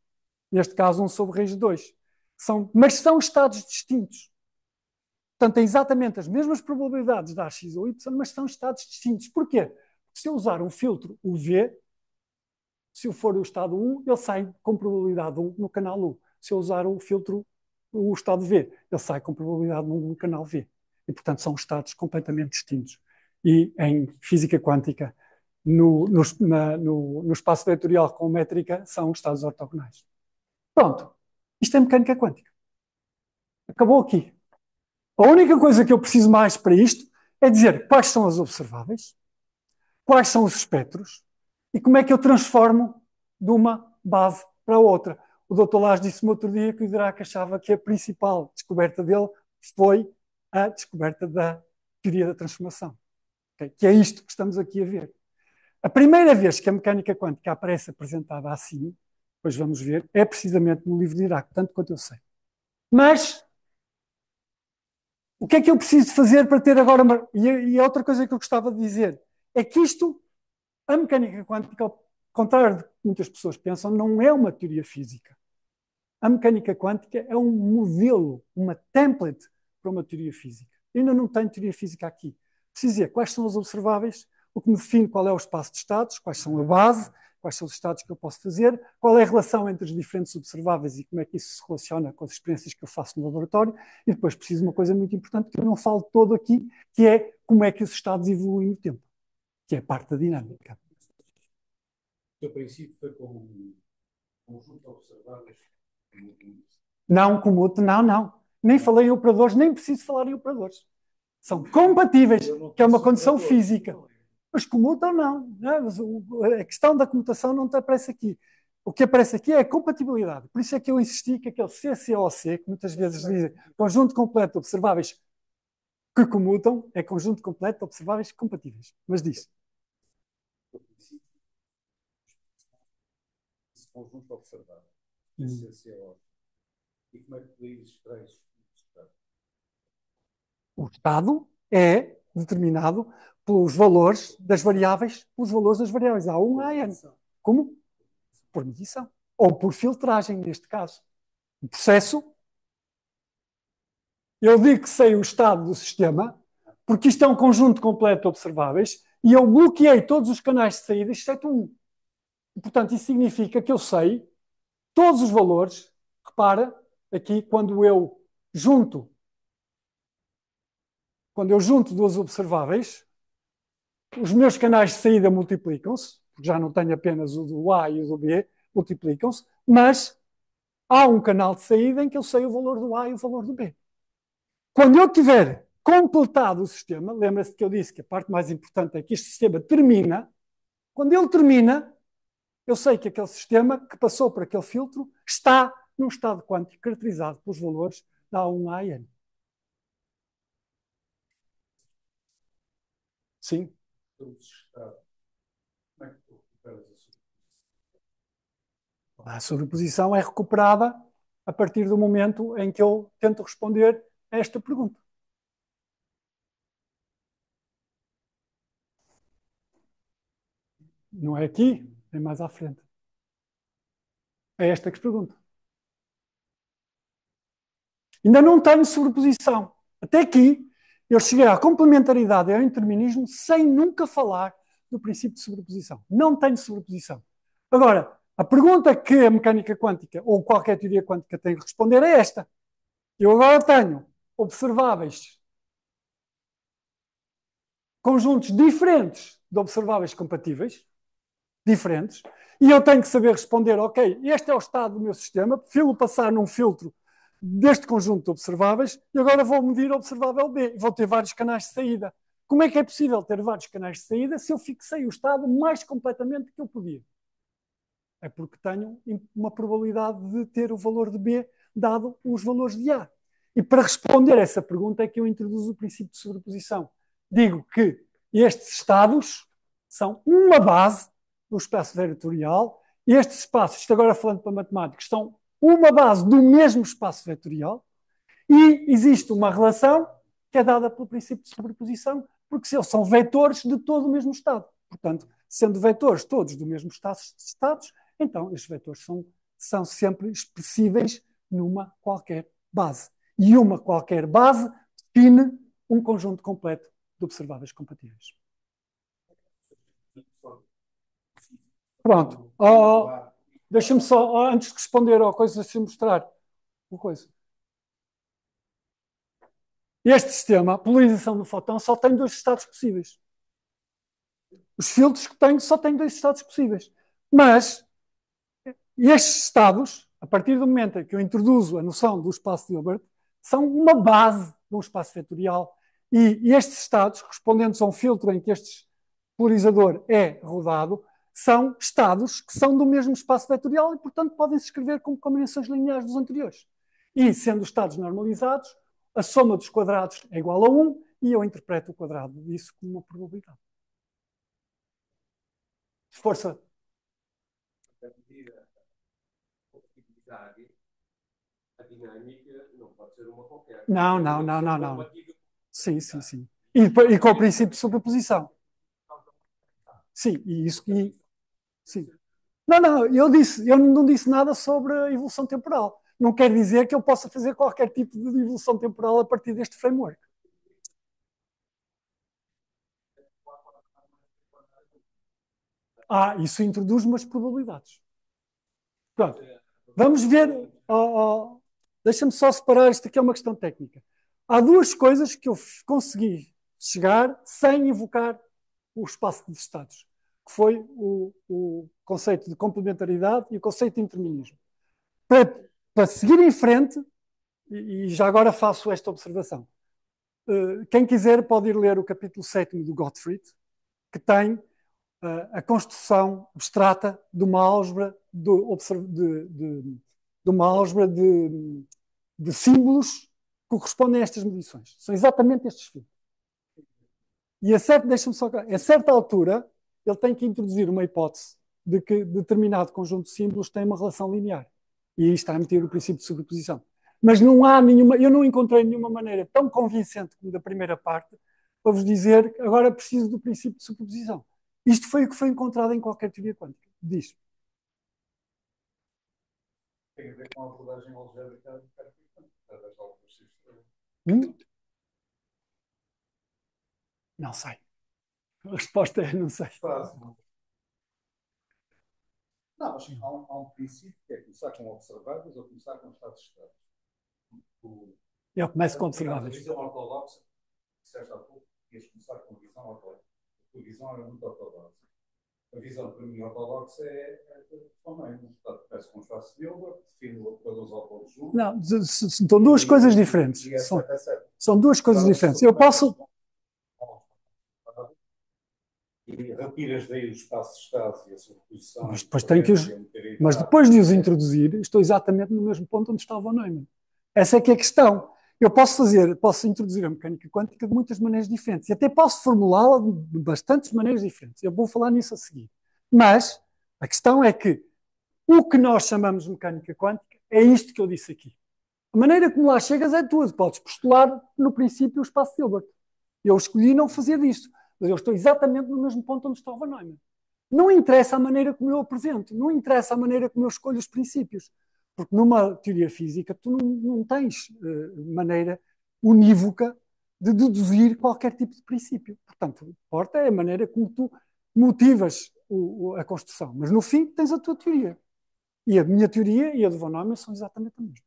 [SPEAKER 1] Neste caso, 1 sobre raiz de 2. Mas são estados distintos. Portanto, têm exatamente as mesmas probabilidades de dar X ou Y, mas são estados distintos. Porquê? Porque se eu usar um filtro UV, se eu for o estado 1, ele sai com probabilidade 1 no canal U. Se eu usar o filtro, o estado V, ele sai com probabilidade 1 no canal V. E, portanto, são estados completamente distintos. E em física quântica, no espaço vetorial com métrica, são estados ortogonais. Pronto. Isto é mecânica quântica. Acabou aqui. A única coisa que eu preciso mais para isto é dizer quais são as observáveis, quais são os espectros e como é que eu transformo de uma base para outra. O Dr. Lage disse-me outro dia que o Dirac achava que a principal descoberta dele foi a descoberta da teoria da transformação, okay? Que é isto que estamos aqui a ver. A primeira vez que a mecânica quântica aparece apresentada assim, depois vamos ver, é precisamente no livro de Dirac, tanto quanto eu sei. Mas o que é que eu preciso fazer para ter agora uma... E a outra coisa que eu gostava de dizer é que isto, a mecânica quântica, ao contrário do que muitas pessoas pensam, não é uma teoria física. A mecânica quântica é um modelo, uma template para uma teoria física. Eu ainda não tenho teoria física aqui. Preciso dizer quais são os observáveis, o que me define qual é o espaço de estados, quais são a base, quais são os estados que eu posso fazer, qual é a relação entre os diferentes observáveis e como é que isso se relaciona com as experiências que eu faço no laboratório. E depois preciso de uma coisa muito importante que eu não falo todo aqui, que é como é que os estados evoluem no tempo, que é parte da dinâmica.
[SPEAKER 2] O seu princípio foi com um conjunto de observáveis.
[SPEAKER 1] Não como outro, não. Nem falei em operadores, nem preciso falar em operadores. São compatíveis, que é uma condição física. Mas comutam, não. A questão da comutação não aparece aqui. O que aparece aqui é a compatibilidade. Por isso é que eu insisti que aquele CCOC, que muitas vezes dizem conjunto completo de observáveis que comutam, é conjunto completo de observáveis compatíveis. Mas diz.
[SPEAKER 2] Esse conjunto observável. CCO. E como é que extrai
[SPEAKER 1] O estado é determinado pelos valores das variáveis, pelos valores das variáveis A1 a N. Como? Por medição. Ou por filtragem, neste caso. O processo, eu digo que sei o estado do sistema, porque isto é um conjunto completo de observáveis, e eu bloqueei todos os canais de saída, exceto um. E, portanto, isso significa que eu sei todos os valores. Repara, aqui, quando eu junto duas observáveis, os meus canais de saída multiplicam-se, porque já não tenho apenas o do A e o do B, multiplicam-se, mas há um canal de saída em que eu sei o valor do A e o valor do B. Quando eu tiver completado o sistema, lembra-se que eu disse que a parte mais importante é que este sistema termina. Quando ele termina, eu sei que aquele sistema que passou por aquele filtro está num estado quântico caracterizado pelos valores da A1 a N. Sim.
[SPEAKER 2] todos os estados? Como é que tu recuperas a sua?
[SPEAKER 1] A sobreposição é recuperada a partir do momento em que eu tento responder a esta pergunta. Não é aqui, é mais à frente. É esta que se pergunta. Ainda não tenho sobreposição. Até aqui, eu cheguei à complementaridade e ao indeterminismo sem nunca falar do princípio de sobreposição. Não tenho sobreposição. Agora, a pergunta que a mecânica quântica ou qualquer teoria quântica tem que responder é esta. Eu agora tenho observáveis, conjuntos diferentes de observáveis compatíveis, diferentes, e eu tenho que saber responder, ok, este é o estado do meu sistema, prefiro passar num filtro deste conjunto de observáveis e agora vou medir o observável B. Vou ter vários canais de saída. Como é que é possível ter vários canais de saída se eu fixei o estado mais completamente que eu podia? É porque tenho uma probabilidade de ter o valor de B dado os valores de A. E para responder a essa pergunta é que eu introduzo o princípio de sobreposição. Digo que estes estados são uma base do espaço vetorial. Estes espaços, isto agora falando para matemáticos, são uma base do mesmo espaço vetorial e existe uma relação que é dada pelo princípio de sobreposição, porque são vetores de todo o mesmo estado. Portanto, sendo vetores todos do mesmo estados, então estes vetores são sempre expressíveis numa qualquer base. E uma qualquer base define um conjunto completo de observáveis compatíveis. Pronto. Deixa-me só, antes de responder a coisa, deixa-me mostrar uma coisa. Este sistema, a polarização do fóton, só tem dois estados possíveis. Os filtros que tenho só têm dois estados possíveis. Mas estes estados, a partir do momento em que eu introduzo a noção do espaço de Hilbert, são uma base de um espaço vetorial. E estes estados, correspondentes a um filtro em que este polarizador é rodado, são estados que são do mesmo espaço vetorial e, portanto, podem se escrever como combinações lineares dos anteriores. E, sendo os estados normalizados, a soma dos quadrados é igual a 1 e eu interpreto o quadrado disso como uma probabilidade. Força.
[SPEAKER 2] A dinâmica não pode ser uma qualquer.
[SPEAKER 1] Não. Sim. E com o princípio de sobreposição. Sim, e isso. Sim. Não, eu não disse nada sobre a evolução temporal. Não quer dizer que eu possa fazer qualquer tipo de evolução temporal a partir deste framework. Isso introduz umas probabilidades. Pronto. Vamos ver. Deixa-me só separar, isto aqui é uma questão técnica. Há duas coisas que eu consegui chegar sem invocar o espaço de estados, que foi o conceito de complementaridade e o conceito de indeterminismo. Para seguir em frente, e já agora faço esta observação. Quem quiser pode ir ler o capítulo 7 do Gottfried, que tem a construção abstrata de uma álgebra de símbolos que correspondem a estas medições. São exatamente estes filtros. E a certa altura, ele tem que introduzir uma hipótese de que determinado conjunto de símbolos tem uma relação linear. E aí está a meter o princípio de sobreposição. Mas eu não encontrei nenhuma maneira tão convincente como da primeira parte para vos dizer que agora preciso do princípio de sobreposição. Isto foi o que foi encontrado em qualquer teoria quântica. Diz.
[SPEAKER 2] Tem a ver com a abordagem algébrica das álgebras.
[SPEAKER 1] Não sei. A resposta é não sei.
[SPEAKER 2] Não, mas há um princípio que é começar com observáveis ou começar com estados estados.
[SPEAKER 1] Eu começo com observáveis.
[SPEAKER 2] A visão ortodoxa, disseste há pouco, ias começar com a visão ortodoxa. A visão era muito ortodoxa. A visão, para mim, ortodoxa também. Portanto, começo com o espaço de Hilbert, defino para os autores juntos.
[SPEAKER 1] Não, são duas coisas diferentes. São duas coisas diferentes. Eu posso.
[SPEAKER 2] E retiras daí os espaços estados e a sobreposição.
[SPEAKER 1] Mas depois de os introduzir, estou exatamente no mesmo ponto onde estava o Neumann. Essa é que é a questão. Eu posso introduzir a mecânica quântica de muitas maneiras diferentes. E até posso formulá-la de bastantes maneiras diferentes. Eu vou falar nisso a seguir. Mas a questão é que O que nós chamamos de mecânica quântica é isto que eu disse aqui. A maneira como lá chegas é tua. Podes postular, no princípio, o espaço de Hilbert. Eu escolhi não fazer disto, mas eu estou exatamente no mesmo ponto onde está o Von Neumann. Não interessa a maneira como eu apresento, não interessa a maneira como eu escolho os princípios. Porque numa teoria física tu não tens maneira unívoca de deduzir qualquer tipo de princípio. Portanto, o que importa é a maneira como tu motivas a construção. Mas no fim tens a tua teoria. E a minha teoria e a do Von Neumann são exatamente a mesma.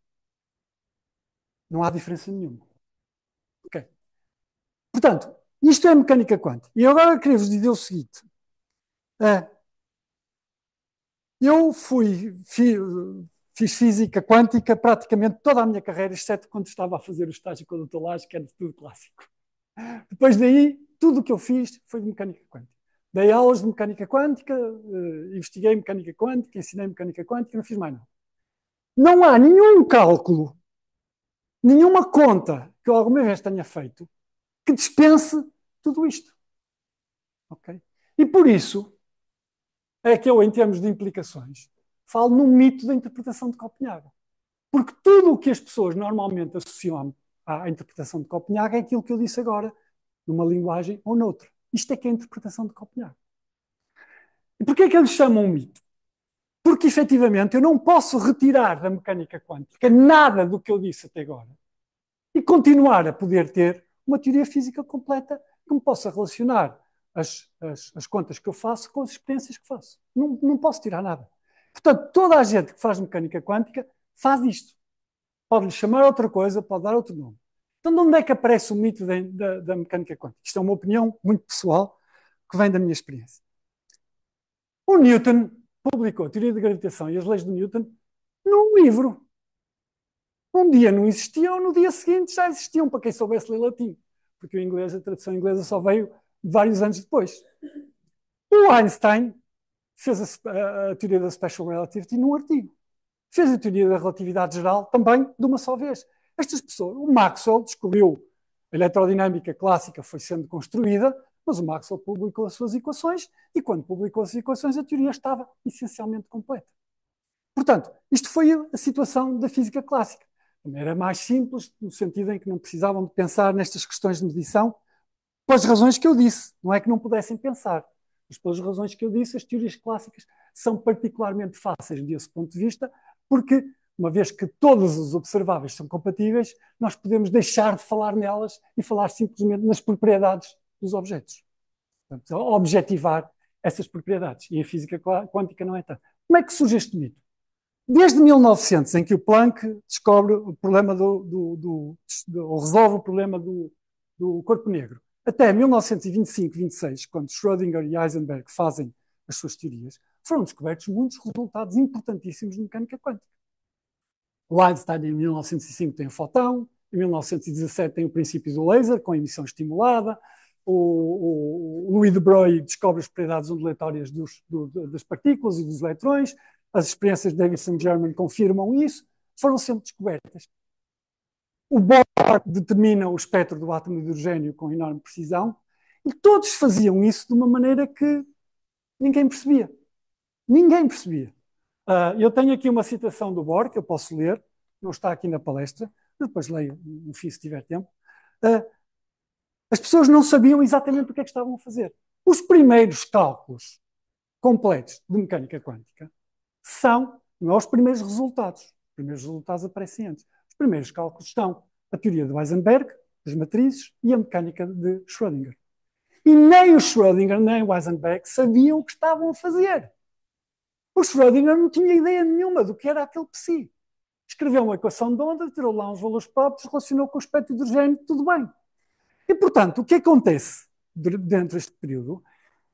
[SPEAKER 1] Não há diferença nenhuma. Ok. Portanto, isto é mecânica quântica. E agora queria-vos dizer o seguinte. Eu fiz física quântica praticamente toda a minha carreira, exceto quando estava a fazer o estágio com o Dr. Lage, que era de tudo clássico. Depois daí, tudo o que eu fiz foi de mecânica quântica. Dei aulas de mecânica quântica, investiguei mecânica quântica, ensinei mecânica quântica, não fiz mais nada. Não há nenhum cálculo, nenhuma conta que eu alguma vez tenha feito que dispense tudo isto. Okay? E por isso é que eu, em termos de implicações, falo num mito da interpretação de Copenhague. Porque tudo o que as pessoas normalmente associam à interpretação de Copenhague é aquilo que eu disse agora, numa linguagem ou noutra. Isto é que é a interpretação de Copenhague. E porquê é que eles chamam um mito? Porque, efetivamente, eu não posso retirar da mecânica quântica nada do que eu disse até agora e continuar a poder ter uma teoria física completa que me possa relacionar as contas que eu faço com as experiências que faço. Não posso tirar nada. Portanto, toda a gente que faz mecânica quântica faz isto. Pode-lhe chamar outra coisa, pode dar outro nome. Então, de onde é que aparece o mito da mecânica quântica? Isto é uma opinião muito pessoal que vem da minha experiência. O Newton publicou a teoria da gravitação e as leis de Newton num livro. Um dia não existiam, no dia seguinte já existiam, para quem soubesse ler latim. Porque o inglês, a tradução inglesa só veio vários anos depois. O Einstein fez a teoria da Special Relativity num artigo. Fez a teoria da relatividade geral também de uma só vez. Estas pessoas, o Maxwell descobriu a eletrodinâmica clássica, foi sendo construída, mas o Maxwell publicou as suas equações e quando publicou as equações a teoria estava essencialmente completa. Portanto, isto foi a situação da física clássica. Era mais simples, no sentido em que não precisavam de pensar nestas questões de medição, pelas razões que eu disse. Não é que não pudessem pensar, mas pelas razões que eu disse, as teorias clássicas são particularmente fáceis desse ponto de vista, porque, uma vez que todos os observáveis são compatíveis, nós podemos deixar de falar nelas e falar simplesmente nas propriedades dos objetos. Portanto, objetivar essas propriedades. E a física quântica não é tanto. Como é que surge este mito? Desde 1900, em que o Planck descobre o problema ou resolve o problema do corpo negro, até 1925, 26, quando Schrödinger e Heisenberg fazem as suas teorias, foram descobertos muitos resultados importantíssimos de mecânica quântica. O Einstein, em 1905, tem o fotão, em 1917 tem o princípio do laser, com emissão estimulada, o Louis de Broglie descobre as propriedades ondulatórias das partículas e dos eletrões, as experiências de Davidson-German confirmam isso, foram sempre descobertas. O Bohr determina o espectro do átomo de hidrogênio com enorme precisão, e todos faziam isso de uma maneira que ninguém percebia. Ninguém percebia. Eu tenho aqui uma citação do Bohr, que eu posso ler, não está aqui na palestra, depois leio no fim se tiver tempo. As pessoas não sabiam exatamente o que é que estavam a fazer. Os primeiros cálculos completos de mecânica quântica não os primeiros resultados. Os primeiros resultados aparecem antes. Os primeiros cálculos são a teoria de Heisenberg, das matrizes, e a mecânica de Schrödinger. E nem o Schrödinger nem o Heisenberg sabiam o que estavam a fazer. O Schrödinger não tinha ideia nenhuma do que era aquele psi. Escreveu uma equação de onda, tirou lá uns valores próprios, relacionou com o espectro de hidrogênio, tudo bem. E, portanto, o que acontece dentro deste período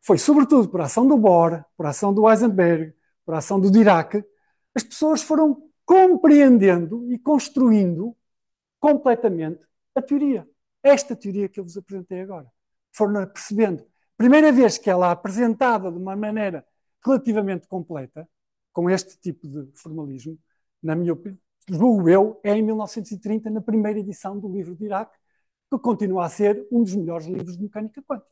[SPEAKER 1] foi, sobretudo, por ação do Bohr, por ação do Heisenberg, por ação do Dirac, as pessoas foram compreendendo e construindo completamente a teoria. Esta teoria que eu vos apresentei agora. Foram percebendo. Primeira vez que ela é apresentada de uma maneira relativamente completa, com este tipo de formalismo, na minha opinião, julgo eu, é em 1930, na primeira edição do livro de Dirac, que continua a ser um dos melhores livros de mecânica quântica.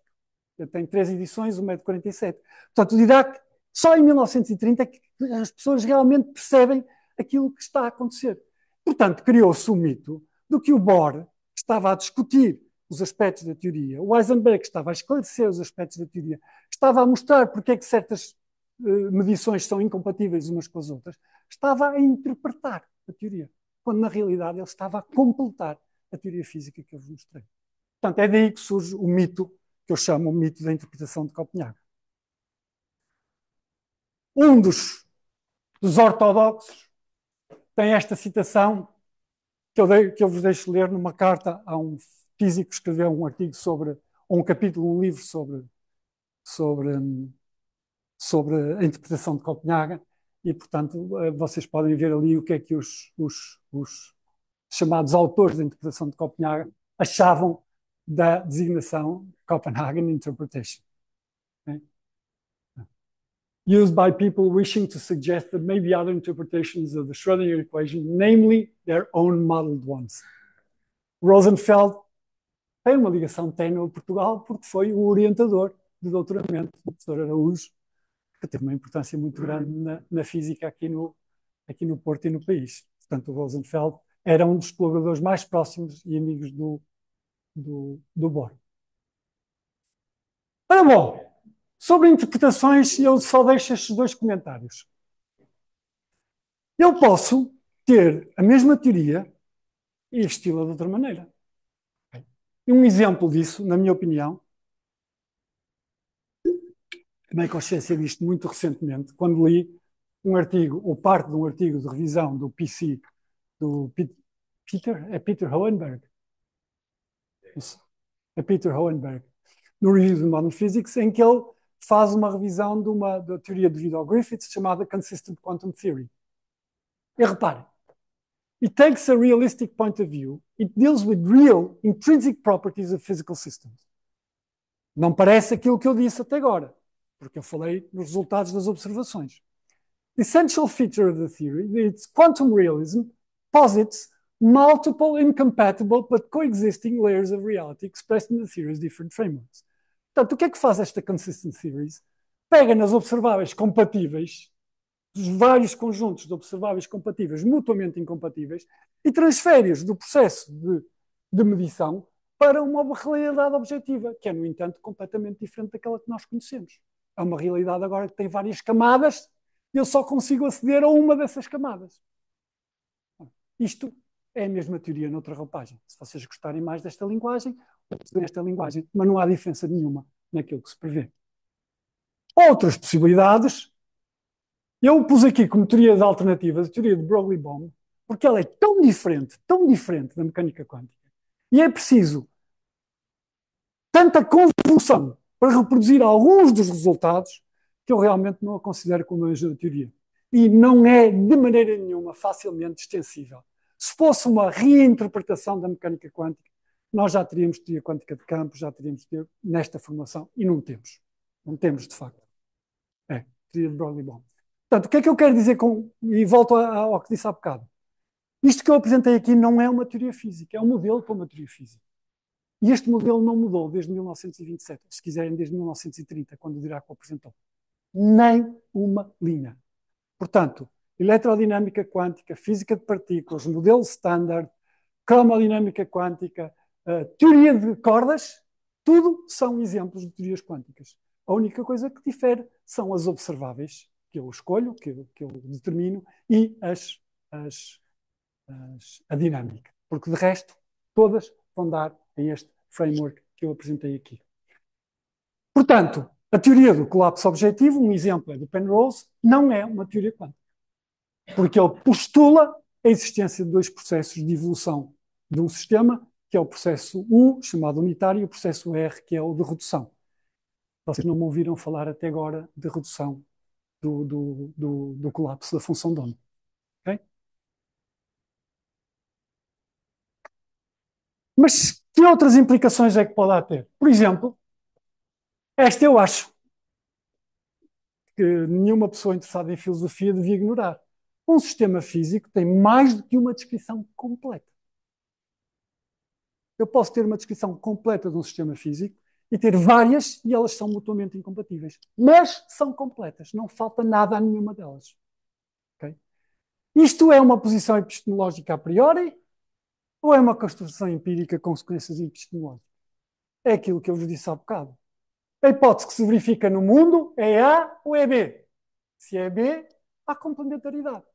[SPEAKER 1] Tem 3 edições, uma é de 47. Portanto, o Dirac Só em 1930 é que as pessoas realmente percebem aquilo que está a acontecer. Portanto, criou-se o mito do que o Bohr estava a discutir os aspectos da teoria, o Heisenberg estava a esclarecer os aspectos da teoria, estava a mostrar porque é que certas medições são incompatíveis umas com as outras, estava a interpretar a teoria, quando na realidade ele estava a completar a teoria física que eu vos mostrei. Portanto, é daí que surge o mito, que eu chamo o mito da interpretação de Copenhague. Um dos ortodoxos tem esta citação que eu vos deixo ler numa carta a um físico que escreveu um artigo sobre, ou um capítulo, um livro sobre, sobre a interpretação de Copenhague, e, portanto, vocês podem ver ali o que é que os chamados autores da interpretação de Copenhague achavam da designação Copenhagen Interpretation. Okay? Used by people wishing to suggest that maybe other interpretations of the Schrödinger equation, namely their own modeled ones. Rosenfeld tem uma ligação ténue a Portugal porque foi o orientador de doutoramento do professor Araújo, que teve uma importância muito grande na física aqui no Porto e no país. Portanto, o Rosenfeld era um dos colaboradores mais próximos e amigos do Bohr. Ora bom, sobre interpretações, eu só deixo estes dois comentários. Eu posso ter a mesma teoria e vesti-la de outra maneira. E um exemplo disso, na minha opinião, tomei consciência disto muito recentemente, quando li um artigo, ou parte de um artigo de revisão do PC, do Peter Hohenberg. É Peter Hohenberg, no Reviews in Modern Physics, em que ele faz uma revisão da teoria devido ao Griffiths chamada Consistent Quantum Theory. E reparem, it takes a realistic point of view, it deals with real intrinsic properties of physical systems. Não parece aquilo que eu disse até agora, porque eu falei nos resultados das observações. The essential feature of the theory, its quantum realism, posits multiple incompatible but coexisting layers of reality expressed in the theory's different frameworks. Portanto, o que é que faz esta consistent theories? Pega nas observáveis compatíveis, dos vários conjuntos de observáveis compatíveis, mutuamente incompatíveis, e transfere-os do processo de medição para uma realidade objetiva, que é, no entanto, completamente diferente daquela que nós conhecemos. É uma realidade agora que tem várias camadas e eu só consigo aceder a uma dessas camadas. Isto é a mesma teoria noutra roupagem. Se vocês gostarem mais desta linguagem, desta linguagem, mas não há diferença nenhuma naquilo que se prevê. Outras possibilidades, eu pus aqui como teoria de alternativas a teoria de Broglie-Bohm, porque ela é tão diferente da mecânica quântica, e é preciso tanta convolução para reproduzir alguns dos resultados que eu realmente não a considero como anjo da teoria. E não é, de maneira nenhuma, facilmente extensível. Se fosse uma reinterpretação da mecânica quântica, nós já teríamos teoria quântica de campo, já teríamos teoria nesta formação, e não temos. Não temos, de facto. É, teoria de Broglie-Bohm. Portanto, o que é que eu quero dizer com... E volto ao que disse há bocado. Isto que eu apresentei aqui não é uma teoria física, é um modelo para uma teoria física. E este modelo não mudou desde 1927, se quiserem, desde 1930, quando o Dirac o apresentou. Nem uma linha. Portanto, eletrodinâmica quântica, física de partículas, modelo standard, cromodinâmica quântica, teoria de cordas, tudo são exemplos de teorias quânticas. A única coisa que difere são as observáveis, que eu escolho, que eu determino, e a dinâmica. Porque, de resto, todas vão dar em este framework que eu apresentei aqui. Portanto, a teoria do colapso objetivo, um exemplo é do Penrose, não é uma teoria quântica. Porque ele postula a existência de dois processos de evolução de um sistema, que é o processo U, chamado unitário, e o processo R, que é o de redução. Vocês não me ouviram falar até agora de redução do colapso da função de onda. Okay? Mas que outras implicações é que pode ter? Por exemplo, esta eu acho que nenhuma pessoa interessada em filosofia devia ignorar. Um sistema físico tem mais do que uma descrição completa. Eu posso ter uma descrição completa de um sistema físico e ter várias e elas são mutuamente incompatíveis. Mas são completas, não falta nada a nenhuma delas. Okay? Isto é uma posição epistemológica a priori ou é uma construção empírica com consequências epistemológicas? É aquilo que eu vos disse há bocado. A hipótese que se verifica no mundo é A ou é B. Se é B, há complementaridade.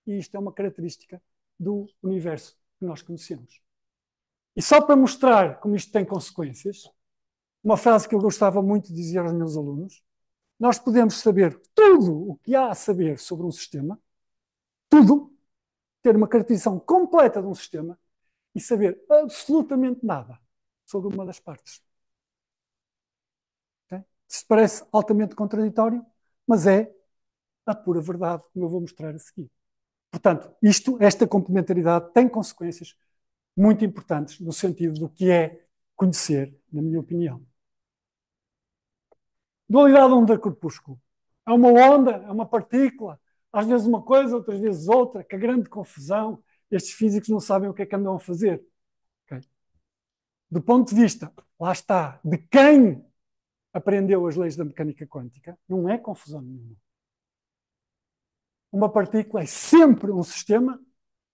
[SPEAKER 1] E isto é uma característica do universo que nós conhecemos. E só para mostrar como isto tem consequências, uma frase que eu gostava muito de dizer aos meus alunos: nós podemos saber tudo o que há a saber sobre um sistema, tudo, ter uma caracterização completa de um sistema e saber absolutamente nada sobre uma das partes. Okay? Isto parece altamente contraditório, mas é a pura verdade, como eu vou mostrar a seguir. Portanto, esta complementaridade tem consequências muito importantes no sentido do que é conhecer, na minha opinião. Dualidade onda-corpúsculo. É uma onda, é uma partícula, às vezes uma coisa, outras vezes outra, que a grande confusão. Estes físicos não sabem o que é que andam a fazer. Okay? Do ponto de vista, lá está, de quem aprendeu as leis da mecânica quântica, não é confusão nenhuma. Uma partícula é sempre um sistema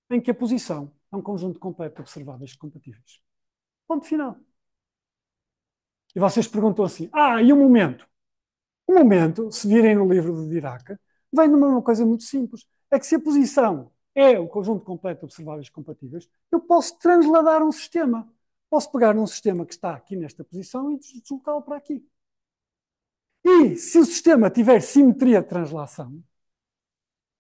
[SPEAKER 1] em que a posição é um conjunto completo de observáveis compatíveis. Ponto final. E vocês perguntam assim, e o momento? O momento, se virem no livro de Dirac, vem numa coisa muito simples. É que se a posição é o conjunto completo de observáveis compatíveis, eu posso transladar um sistema. Posso pegar um sistema que está aqui nesta posição e deslocá-lo para aqui. E se o sistema tiver simetria de translação,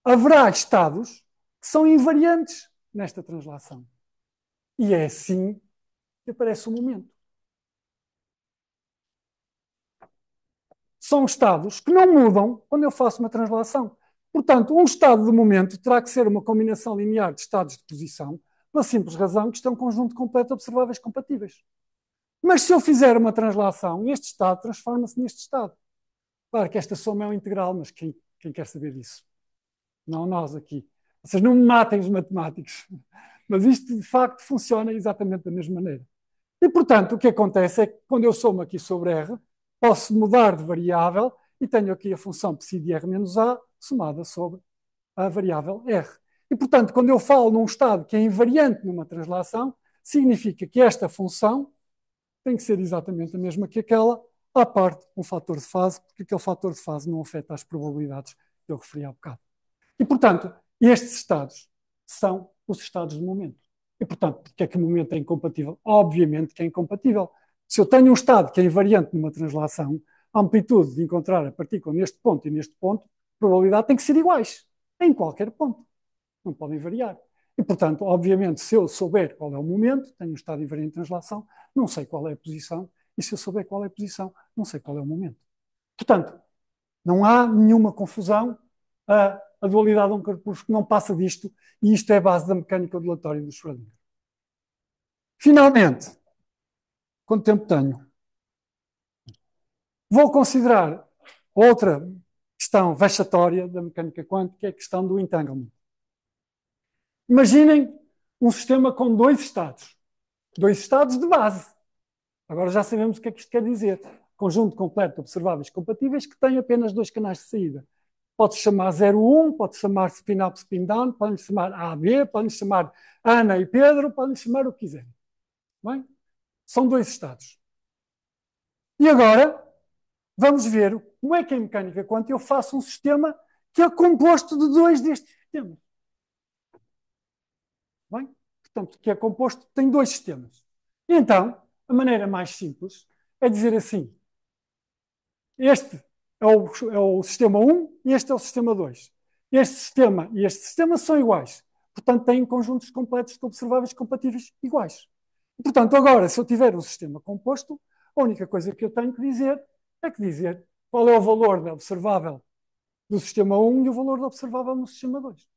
[SPEAKER 1] haverá estados que são invariantes nesta translação. E é assim que aparece o momento. São estados que não mudam quando eu faço uma translação. Portanto, um estado de momento terá que ser uma combinação linear de estados de posição, pela simples razão que isto é um conjunto completo de observáveis compatíveis. Mas se eu fizer uma translação, este estado transforma-se neste estado. Claro que esta soma é um integral, mas quem quer saber disso? Não nós aqui. Vocês não me matem os matemáticos. Mas isto, de facto, funciona exatamente da mesma maneira. E, portanto, o que acontece é que quando eu somo aqui sobre R, posso mudar de variável e tenho aqui a função psi de R menos A somada sobre a variável R. E, portanto, quando eu falo num estado que é invariante numa translação, significa que esta função tem que ser exatamente a mesma que aquela, à parte um fator de fase, porque aquele fator de fase não afeta as probabilidades que eu referi há bocado. E, portanto, estes estados são os estados de momento. E, portanto, porque é que o momento é incompatível? Obviamente que é incompatível. Se eu tenho um estado que é invariante numa translação, a amplitude de encontrar a partícula neste ponto e neste ponto, a probabilidade tem que ser iguais, em qualquer ponto. Não podem variar. E, portanto, obviamente, se eu souber qual é o momento, tenho um estado invariante de translação, não sei qual é a posição, e se eu souber qual é a posição, não sei qual é o momento. Portanto, não há nenhuma confusão. A dualidade de um corpúsculo não passa disto, e isto é a base da mecânica ondulatória do Schrödinger. Finalmente, quanto tempo tenho? Vou considerar outra questão vexatória da mecânica quântica, que é a questão do entanglement. Imaginem um sistema com dois estados de base. Agora já sabemos o que é que isto quer dizer. Conjunto completo de observáveis compatíveis que tem apenas dois canais de saída. Pode-se chamar 0,1, pode-se chamar spin-up, spin-down, podem-se chamar A, B, podem-se chamar Ana e Pedro, podem-se chamar o que quiserem. Bem? São dois estados. E agora, vamos ver como é que em mecânica quântica eu faço um sistema que é composto de dois destes sistemas. Bem? Portanto, que é composto, tem dois sistemas. E então, a maneira mais simples é dizer assim: este é o sistema 1 e este é o sistema 2. Este sistema e este sistema são iguais. Portanto, têm conjuntos completos de observáveis compatíveis iguais. Portanto, agora, se eu tiver um sistema composto, a única coisa que eu tenho que dizer é que dizer qual é o valor da observável do sistema 1 e o valor da observável no sistema 2.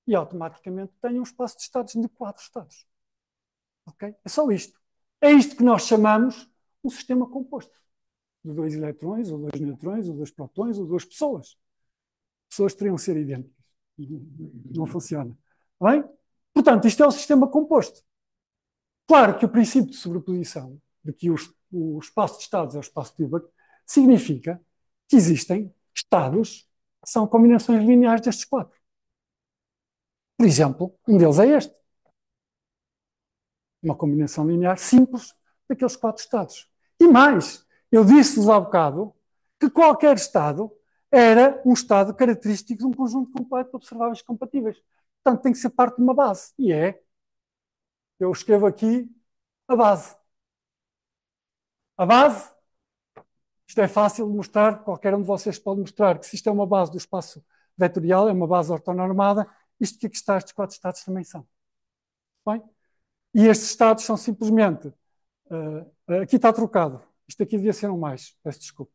[SPEAKER 1] E automaticamente tenho um espaço de estados de 4 estados. Okay? É só isto. É isto que nós chamamos um sistema composto. De 2 eletrões, ou 2 neutrões, ou 2 protões, ou 2 pessoas. Pessoas teriam que ser idênticas. Não funciona. Bem? Portanto, isto é o sistema composto. Claro que o princípio de sobreposição, de que o espaço de estados é o espaço de Hilbert, significa que existem estados que são combinações lineares destes quatro. Por exemplo, um deles é este. Uma combinação linear simples daqueles quatro estados. E mais, eu disse-vos há bocado que qualquer estado era um estado característico de um conjunto completo de observáveis compatíveis. Portanto, tem que ser parte de uma base. E eu escrevo aqui a base. A base, isto é fácil de mostrar, qualquer um de vocês pode mostrar que se isto é uma base do espaço vetorial, é uma base ortonormada, isto que aqui está, estes quatro estados também são. Bem? E estes estados são simplesmente, aqui está trocado, isto aqui devia ser um mais, peço desculpa.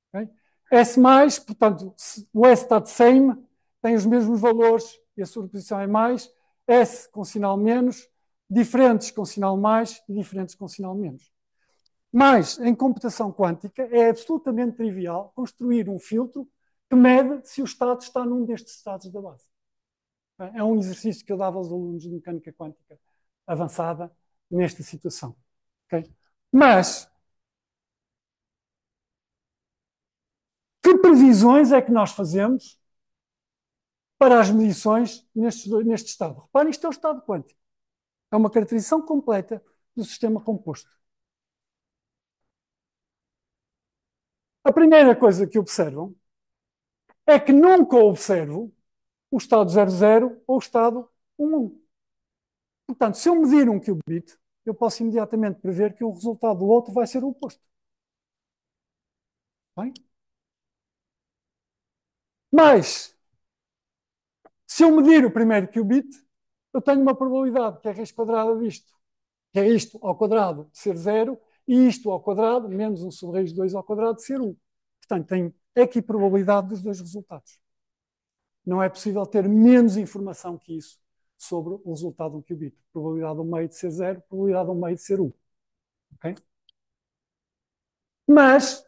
[SPEAKER 1] Okay? S mais, portanto, o S está de same, tem os mesmos valores e a sobreposição é mais, S com sinal menos, diferentes com sinal mais e diferentes com sinal menos. Mas, em computação quântica, é absolutamente trivial construir um filtro que mede se o estado está num destes estados da base. É um exercício que eu dava aos alunos de mecânica quântica avançada nesta situação. Okay? Mas, que previsões é que nós fazemos para as medições neste estado? Reparem, isto é o estado quântico. É uma caracterização completa do sistema composto. A primeira coisa que observam é que nunca observo o estado 00 ou o estado 11. Portanto, se eu medir um qubit, eu posso imediatamente prever que o resultado do outro vai ser o oposto. Bem? Mas, se eu medir o primeiro qubit, eu tenho uma probabilidade que é a raiz quadrada disto, que é isto ao quadrado de ser 0, e isto ao quadrado, menos 1 sobre raiz de 2 ao quadrado, de ser 1. Portanto, tem equiprobabilidade dos dois resultados. Não é possível ter menos informação que isso sobre o resultado de um qubit. Probabilidade ao meio de ser 0, probabilidade ao meio de ser 1. Okay? Mas,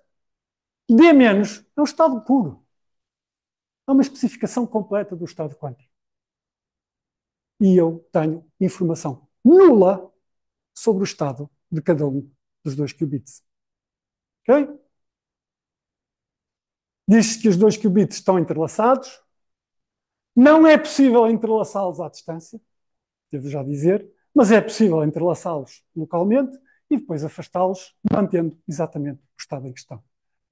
[SPEAKER 1] D- é um estado puro. É uma especificação completa do estado quântico. E eu tenho informação nula sobre o estado de cada um dos dois qubits. Ok? Diz-se que os dois qubits estão entrelaçados. Não é possível entrelaçá-los à distância, devo já dizer, mas é possível entrelaçá-los localmente e depois afastá-los, mantendo exatamente o estado em questão.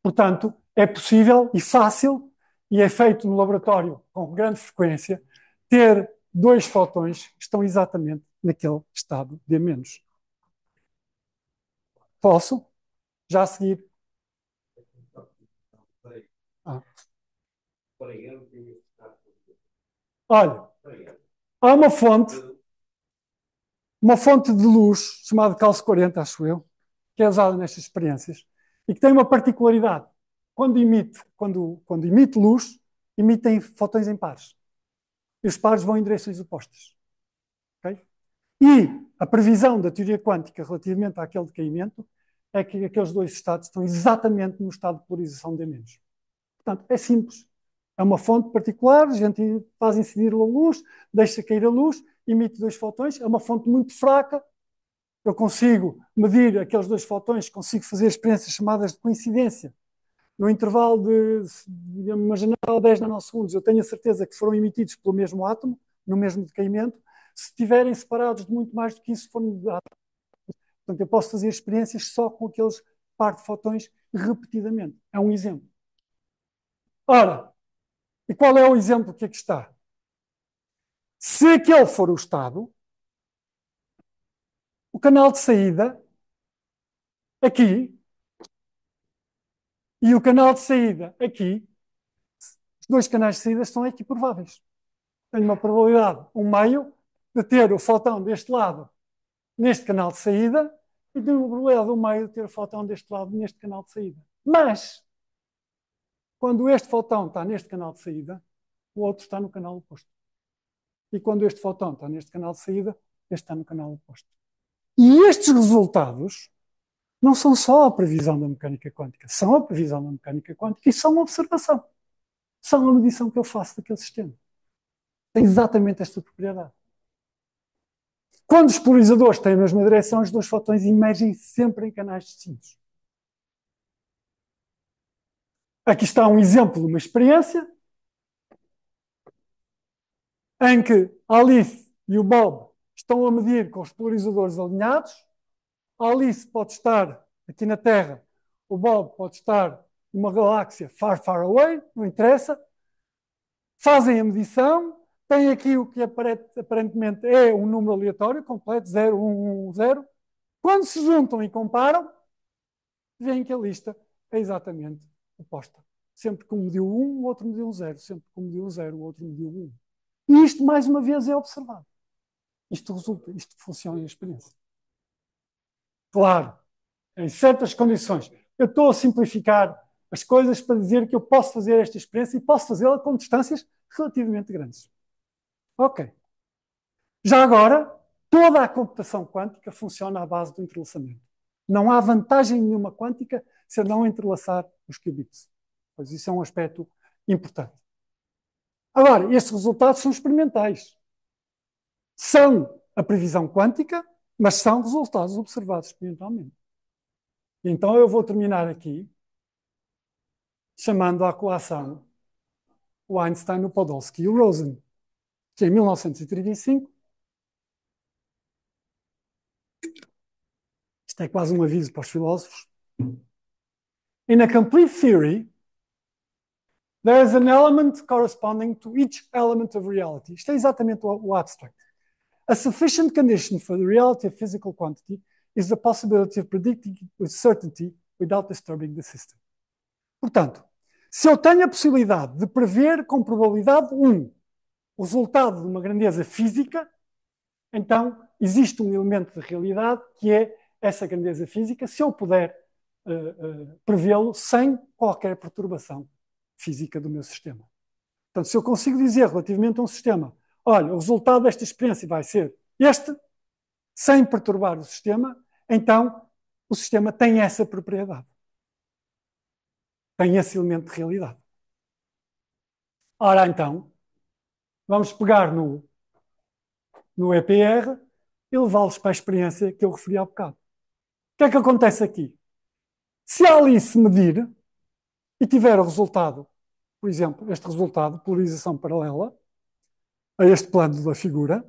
[SPEAKER 1] Portanto, é possível e fácil, e é feito no laboratório com grande frequência, ter dois fotões que estão exatamente naquele estado de menos. Posso? Já a seguir. Ah. Olha, há uma fonte de luz chamada Calce 40, acho eu, que é usada nestas experiências e que tem uma particularidade. Quando emite luz, emitem fotões em pares. E os pares vão em direções opostas. Okay? E a previsão da teoria quântica relativamente àquele decaimento é que aqueles dois estados estão exatamente no estado de polarização D-. Portanto, é simples. É uma fonte particular, a gente faz incidir a luz, deixa cair a luz, emite dois fotões, é uma fonte muito fraca. Eu consigo medir aqueles dois fotões, consigo fazer experiências chamadas de coincidência. No intervalo de uma janela de 10 nanosegundos, eu tenho a certeza que foram emitidos pelo mesmo átomo, no mesmo decaimento. Se estiverem separados de muito mais do que isso, foram de átomos. Portanto, eu posso fazer experiências só com aqueles par de fotões repetidamente. É um exemplo. Ora, e qual é o exemplo que aqui está? Se aquele for o estado, o canal de saída, aqui, e o canal de saída, aqui, os dois canais de saída são equiprováveis. Tenho uma probabilidade, um meio, de ter o fotão deste lado neste canal de saída e tenho uma probabilidade, um meio, de ter o fotão deste lado neste canal de saída. Mas, quando este fotão está neste canal de saída, o outro está no canal oposto. E quando este fotão está neste canal de saída, este está no canal oposto. E estes resultados não são só a previsão da mecânica quântica, são a previsão da mecânica quântica e são uma observação. São a medição que eu faço daquele sistema. Tem exatamente esta propriedade. Quando os polarizadores têm a mesma direção, os dois fotões emergem sempre em canais distintos. Aqui está um exemplo de uma experiência em que a Alice e o Bob estão a medir com os polarizadores alinhados. A Alice pode estar aqui na Terra, o Bob pode estar numa galáxia far, far away, não interessa. Fazem a medição, têm aqui o que aparentemente é um número aleatório, completo, 0, 1, 1, 0. Quando se juntam e comparam, veem que a lista é exatamente oposta. Sempre que um mediu 1, o outro mediu 0. Sempre que um mediu 0, o outro mediu 1. E isto, mais uma vez, é observado. Isto funciona em experiência. Claro, em certas condições. Eu estou a simplificar as coisas para dizer que eu posso fazer esta experiência e posso fazê-la com distâncias relativamente grandes. Ok. Já agora, toda a computação quântica funciona à base do entrelaçamento. Não há vantagem nenhuma quântica se eu não entrelaçar os qubits. Pois isso é um aspecto importante. Agora, estes resultados são experimentais. São a previsão quântica, mas são resultados observados experimentalmente. Então eu vou terminar aqui chamando à colação o Einstein, o Podolsky e o Rosen, que em 1935, isto é quase um aviso para os filósofos, in a complete theory, there is an element corresponding to each element of reality. Isto é exatamente o abstract. A sufficient condition for the reality of physical quantity is the possibility of predicting with certainty without disturbing the system. Portanto, se eu tenho a possibilidade de prever com probabilidade 1 o resultado de uma grandeza física, então existe um elemento de realidade que é essa grandeza física, se eu puder prevê-lo sem qualquer perturbação física do meu sistema. Portanto, se eu consigo dizer relativamente a um sistema, olha, o resultado desta experiência vai ser este, sem perturbar o sistema, então o sistema tem essa propriedade. Tem esse elemento de realidade. Ora, então, vamos pegar no EPR e levá-los para a experiência que eu referi há bocado. O que é que acontece aqui? Se a Alice medir e tiver o resultado, por exemplo, este resultado, polarização paralela, a este plano da figura,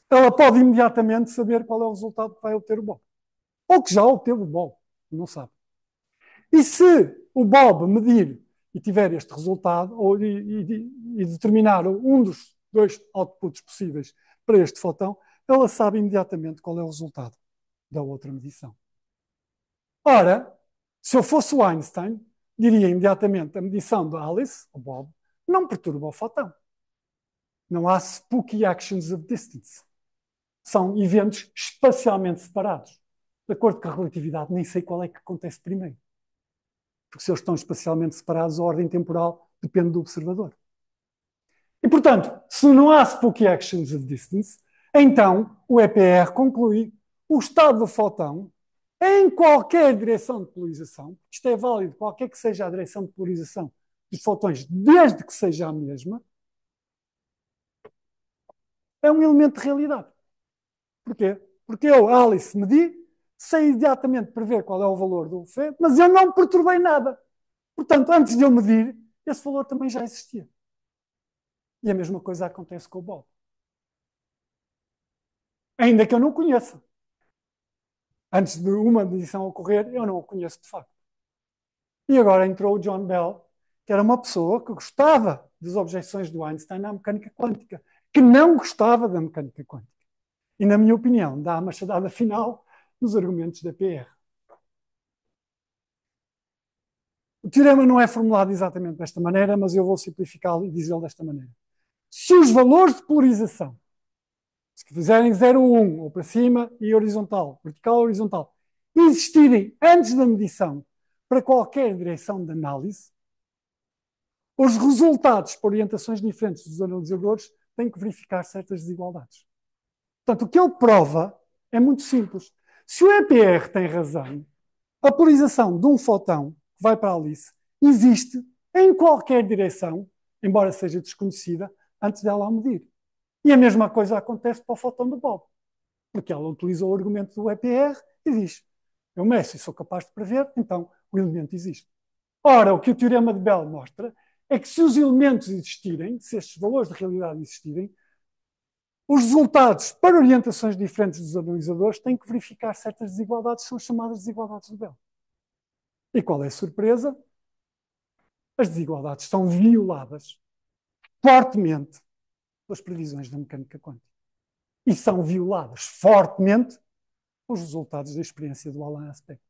[SPEAKER 1] ela pode imediatamente saber qual é o resultado que vai obter o Bob. Ou que já obteve o Bob, não sabe. E se o Bob medir e tiver este resultado, e determinar um dos dois outputs possíveis para este fotão, ela sabe imediatamente qual é o resultado da outra medição. Ora, se eu fosse o Einstein, diria imediatamente a medição da Alice, o Bob, não perturba o fotão. Não há spooky actions of distance. São eventos espacialmente separados. De acordo com a relatividade, nem sei qual é que acontece primeiro. Porque se eles estão espacialmente separados, a ordem temporal depende do observador. E, portanto, se não há spooky actions of distance, então o EPR conclui o estado do fotão em qualquer direção de polarização, isto é válido qualquer que seja a direção de polarização dos fotões, desde que seja a mesma, é um elemento de realidade. Porquê? Porque eu, Alice, medi, sei imediatamente prever qual é o valor do Fed, mas eu não perturbei nada. Portanto, antes de eu medir, esse valor também já existia. E a mesma coisa acontece com o Bob. Ainda que eu não conheça. Antes de uma medição ocorrer, eu não o conheço de facto. E agora entrou o John Bell, que era uma pessoa que gostava das objeções do Einstein à mecânica quântica, que não gostava da mecânica quântica. E, na minha opinião, dá a machadada final nos argumentos da PR. O teorema não é formulado exatamente desta maneira, mas eu vou simplificá-lo e dizê-lo desta maneira. Se os valores de polarização, se fizerem 0, 1, ou para cima e horizontal, vertical ou horizontal, existirem antes da medição para qualquer direção de análise, os resultados por orientações diferentes dos analisadores têm que verificar certas desigualdades. Portanto, o que ele prova é muito simples. Se o EPR tem razão, a polarização de um fotão que vai para a Alice existe em qualquer direção, embora seja desconhecida, antes dela a medir. E a mesma coisa acontece para o fotão do Bob. porque ela utilizou o argumento do EPR e diz: eu meço e sou capaz de prever, então o elemento existe. Ora, o que o teorema de Bell mostra é que se os elementos existirem, se estes valores de realidade existirem, os resultados para orientações diferentes dos analisadores têm que verificar certas desigualdades, são chamadas desigualdades de Bell. E qual é a surpresa? As desigualdades são violadas fortemente pelas previsões da mecânica quântica. E são violadas fortemente os resultados da experiência do Alan Aspect.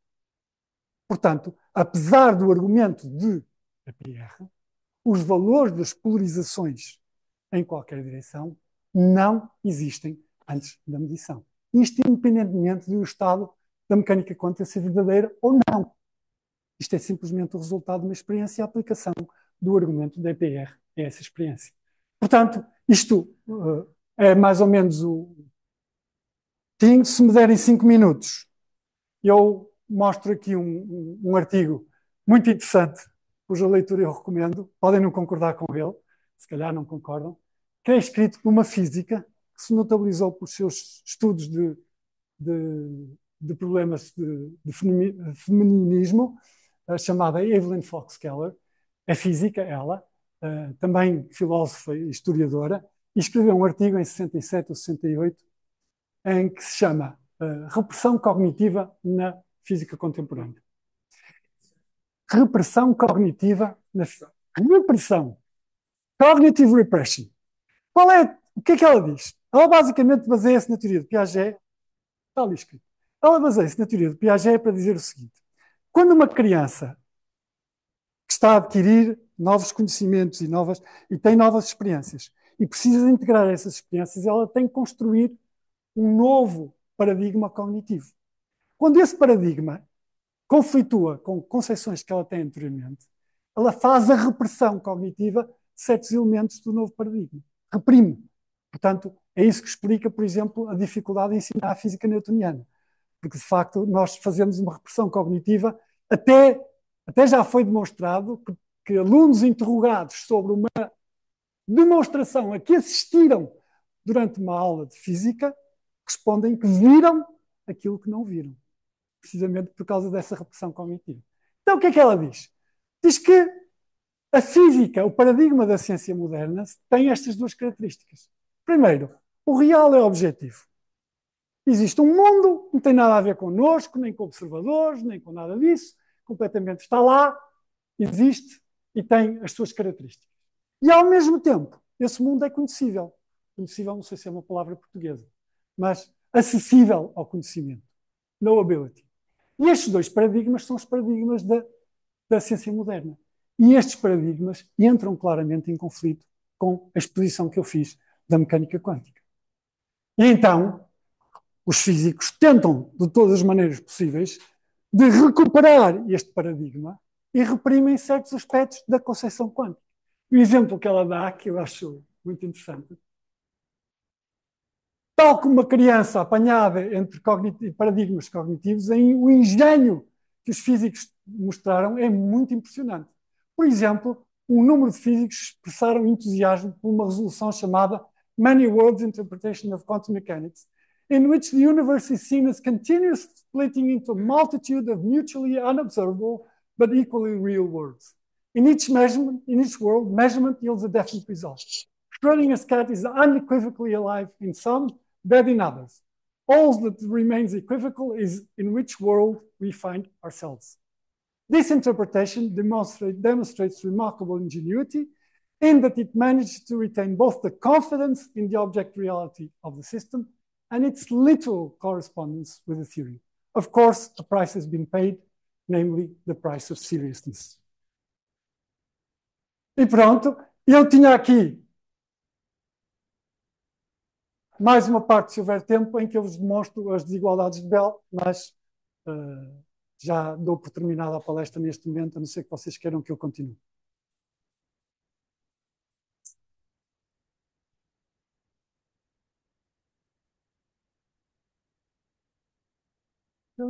[SPEAKER 1] Portanto, apesar do argumento de APR, os valores das polarizações em qualquer direção não existem antes da medição. Isto independentemente do estado da mecânica quântica ser verdadeira ou não. Isto é simplesmente o resultado de uma experiência e a aplicação do argumento da EPR a essa experiência. Portanto, isto é mais ou menos o... Se me derem 5 minutos, eu mostro aqui um artigo muito interessante, cuja leitura eu recomendo. Podem não concordar com ele, se calhar não concordam, que é escrito por uma física que se notabilizou por seus estudos de problemas de feminismo, chamada Evelyn Fox Keller. É física, ela, também filósofa e historiadora, e escreveu um artigo em 67 ou 68 em que se chama Repressão Cognitiva na Física Contemporânea. Repressão cognitiva na repressão. Cognitive repression. O que é que ela diz? Ela basicamente baseia-se na teoria de Piaget. Está ali escrito. Ela baseia-se na teoria de Piaget para dizer o seguinte: quando uma criança que está a adquirir novos conhecimentos e tem novas experiências e precisa de integrar essas experiências, ela tem que construir um novo paradigma cognitivo. Quando esse paradigma conflitua com conceituações que ela tem anteriormente, ela faz a repressão cognitiva de certos elementos do novo paradigma. Reprime. Portanto, é isso que explica, por exemplo, a dificuldade em ensinar a física newtoniana. Porque, de facto, nós fazemos uma repressão cognitiva, até já foi demonstrado que alunos interrogados sobre uma demonstração a que assistiram durante uma aula de física respondem que viram aquilo que não viram, precisamente por causa dessa repressão cognitiva. Então, o que é que ela diz? Diz que a física, o paradigma da ciência moderna, tem estas duas características. Primeiro, o real é objetivo. Existe um mundo, não tem nada a ver connosco, nem com observadores, nem com nada disso, completamente está lá, existe e tem as suas características. E, ao mesmo tempo, esse mundo é conhecível. Conhecível, não sei se é uma palavra portuguesa, mas acessível ao conhecimento. Knowability. E estes dois paradigmas são os paradigmas da ciência moderna. E estes paradigmas entram claramente em conflito com a exposição que eu fiz da mecânica quântica. E então, os físicos tentam, de todas as maneiras possíveis, de recuperar este paradigma e reprimem certos aspectos da conceção quântica. O exemplo que ela dá, que eu acho muito interessante, tal como uma criança apanhada entre paradigmas cognitivos, o engenho que os físicos mostraram é muito impressionante. Por exemplo, um número de físicos expressaram entusiasmo por uma resolução chamada Many Worlds Interpretation of Quantum Mechanics, in which the universe is seen as continuous splitting into a multitude of mutually unobservable but equally real worlds. In each world, measurement yields a definite result. Schrödinger's cat is unequivocally alive in some, dead in others. All that remains equivocal is in which world we find ourselves. This interpretation demonstrates remarkable ingenuity in that it managed to retain both the confidence in the object reality of the system and its literal correspondence with the theory. Of course, a price has been paid, namely the price of seriousness. E pronto, eu tinha aqui mais uma parte, se houver tempo, em que eu vos demonstro as desigualdades de Bell, mas já dou por terminada a palestra neste momento, a não ser que vocês queiram que eu continue.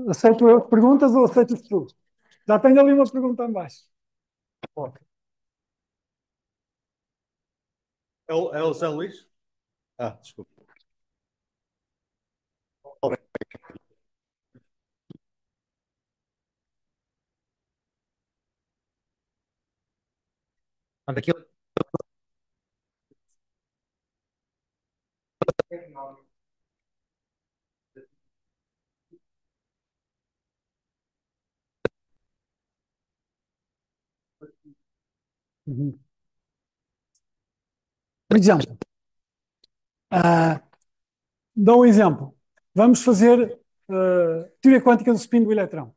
[SPEAKER 1] Aceito as perguntas ou aceito tu? Já tenho ali uma pergunta em baixo.
[SPEAKER 3] Okay. É o Zé Luís? Ah, desculpa. Aquilo
[SPEAKER 1] Uhum. Por exemplo, ah, dou um exemplo. Vamos fazer teoria quântica do spin do eletrão.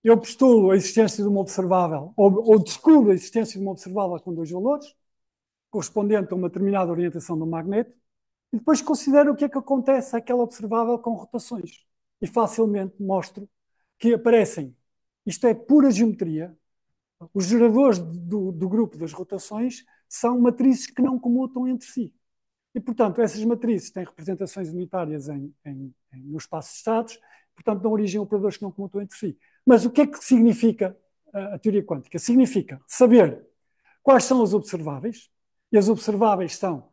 [SPEAKER 1] Eu postulo a existência de uma observável, ou descubro a existência de uma observável com dois valores, correspondente a uma determinada orientação do magneto, e depois considero o que é que acontece àquela observável com rotações. E facilmente mostro que aparecem, isto é pura geometria, os geradores do grupo das rotações são matrizes que não comutam entre si. E, portanto, essas matrizes têm representações unitárias no espaço de estados, portanto, dão origem a operadores que não comutam entre si. Mas o que é que significa a teoria quântica? Significa saber quais são os observáveis, e as observáveis são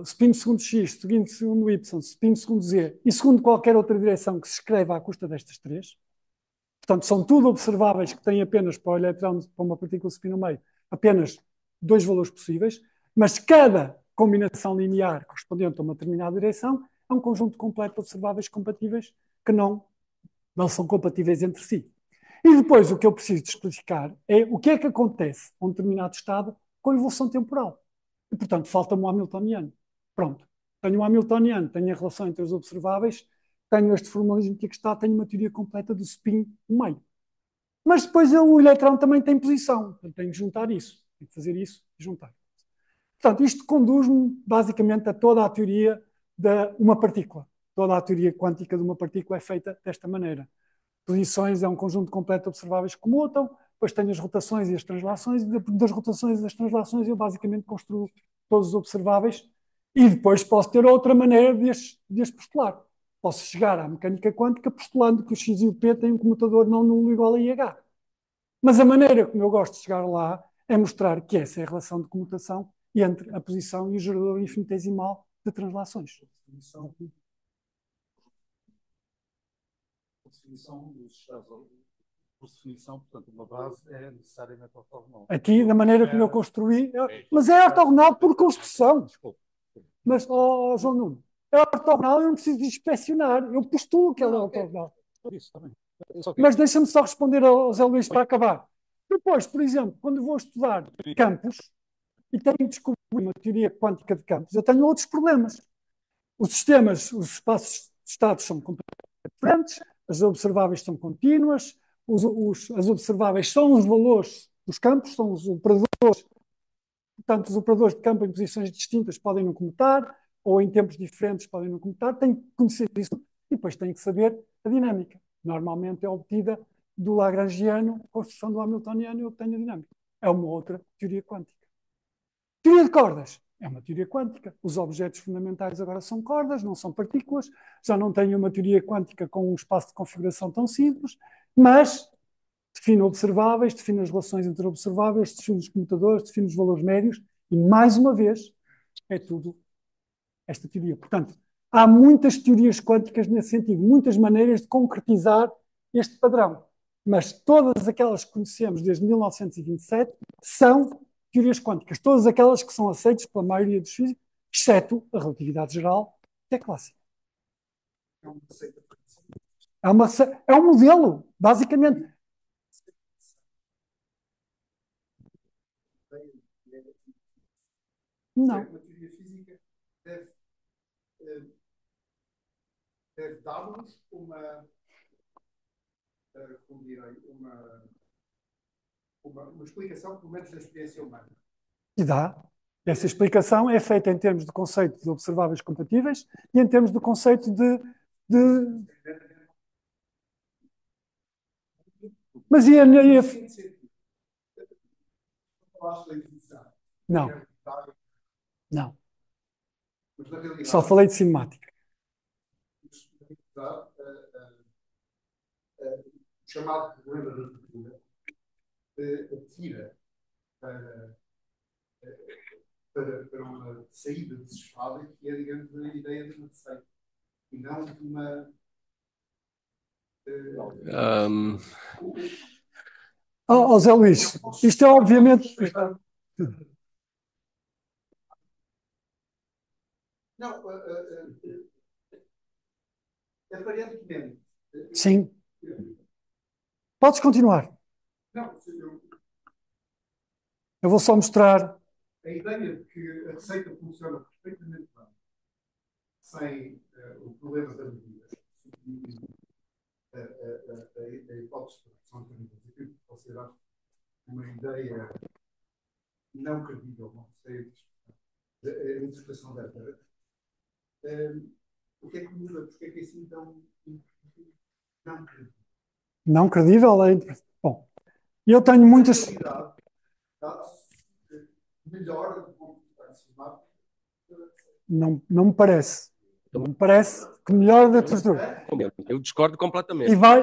[SPEAKER 1] spin segundo x, spin segundo y, spin segundo z, e segundo qualquer outra direção que se escreva à custa destas três. Portanto, são tudo observáveis que têm apenas para o eletrão, para uma partícula de spin no meio, apenas dois valores possíveis, mas cada combinação linear correspondente a uma determinada direção é um conjunto completo de observáveis compatíveis que não são compatíveis entre si. E depois o que eu preciso de explicar é o que é que acontece a um determinado estado com a evolução temporal. E, portanto, falta-me o Hamiltoniano. Pronto. Tenho o Hamiltoniano, tenho a relação entre os observáveis, tenho este formalismo que aqui está, tenho uma teoria completa do spin no meio. Mas depois o eletrão também tem posição. Portanto, tenho que juntar isso. Tenho que fazer isso e juntar. Portanto, isto conduz-me basicamente a toda a teoria de uma partícula. Toda a teoria quântica de uma partícula é feita desta maneira. Posições é um conjunto completo de observáveis que comutam, depois tenho as rotações e as translações, e das rotações e das translações eu basicamente construo todos os observáveis e depois posso ter outra maneira de as postular. Posso chegar à mecânica quântica postulando que o x e o p têm um comutador não nulo igual a IH. Mas a maneira como eu gosto de chegar lá é mostrar que essa é a relação de comutação entre a posição e o gerador infinitesimal de translações.
[SPEAKER 2] Por definição dos estados, por definição, portanto, uma base é necessariamente ortogonal.
[SPEAKER 1] Aqui, da maneira como eu construí, mas é ortogonal por construção. Mas, João Nuno, é ortogonal, eu não preciso de inspecionar, eu postulo que ela é ortogonal. Mas deixa-me só responder ao Zé Luís para acabar. Depois, por exemplo, quando vou estudar campos e tenho de descobrir uma teoria quântica de campos, eu tenho outros problemas. Os sistemas, os espaços de estados são completamente diferentes, as observáveis são contínuas, as observáveis são os valores dos campos, são os operadores, portanto, os operadores de campo em posições distintas podem não comutar, ou em tempos diferentes podem não comutar, tenho que conhecer isso e depois tenho que saber a dinâmica. Normalmente é obtida do Lagrangiano, construção do Hamiltoniano, eu obtenho a dinâmica. É uma outra teoria quântica. Teoria de cordas. É uma teoria quântica. Os objetos fundamentais agora são cordas, não são partículas. Já não tenho uma teoria quântica com um espaço de configuração tão simples, mas defino observáveis, defino as relações entre observáveis, defino os comutadores, defino os valores médios e, mais uma vez, é tudo esta teoria. Portanto, há muitas teorias quânticas nesse sentido, muitas maneiras de concretizar este padrão. Mas todas aquelas que conhecemos desde 1927 são teorias quânticas. Todas aquelas que são aceitas pela maioria dos físicos, exceto a relatividade geral, que é clássica. É um modelo, basicamente. Não.
[SPEAKER 2] A teoria física deve dar-nos como direi, uma explicação, pelo menos da experiência humana.
[SPEAKER 1] E dá. Essa explicação é feita em termos de conceito de observáveis compatíveis e em termos do conceito de... Mas e a... Não. Não. Só falei de cinemática.
[SPEAKER 2] O chamado problema da ruptura atira para uma saída desesperada que é, digamos, a ideia de uma receita e não de uma.
[SPEAKER 1] Zé Luís, isto é obviamente.
[SPEAKER 2] Não, aparentemente.
[SPEAKER 1] Sim. Podes continuar.
[SPEAKER 2] Não,
[SPEAKER 1] Eu vou só mostrar.
[SPEAKER 2] a ideia de que a receita funciona perfeitamente bem, sem o problema da medida, a hipótese de redução de níveis, aquilo que considerar uma ideia não credível, não sei, a interpretação dela. O que é que muda? Porque é que é assim tão não credível?
[SPEAKER 1] Não credível é. Bom, eu tenho muitas.
[SPEAKER 2] Melhor do ponto de vista.
[SPEAKER 1] Não me parece. Não me parece que melhor da estrutura.
[SPEAKER 3] Eu discordo completamente.
[SPEAKER 1] E vai.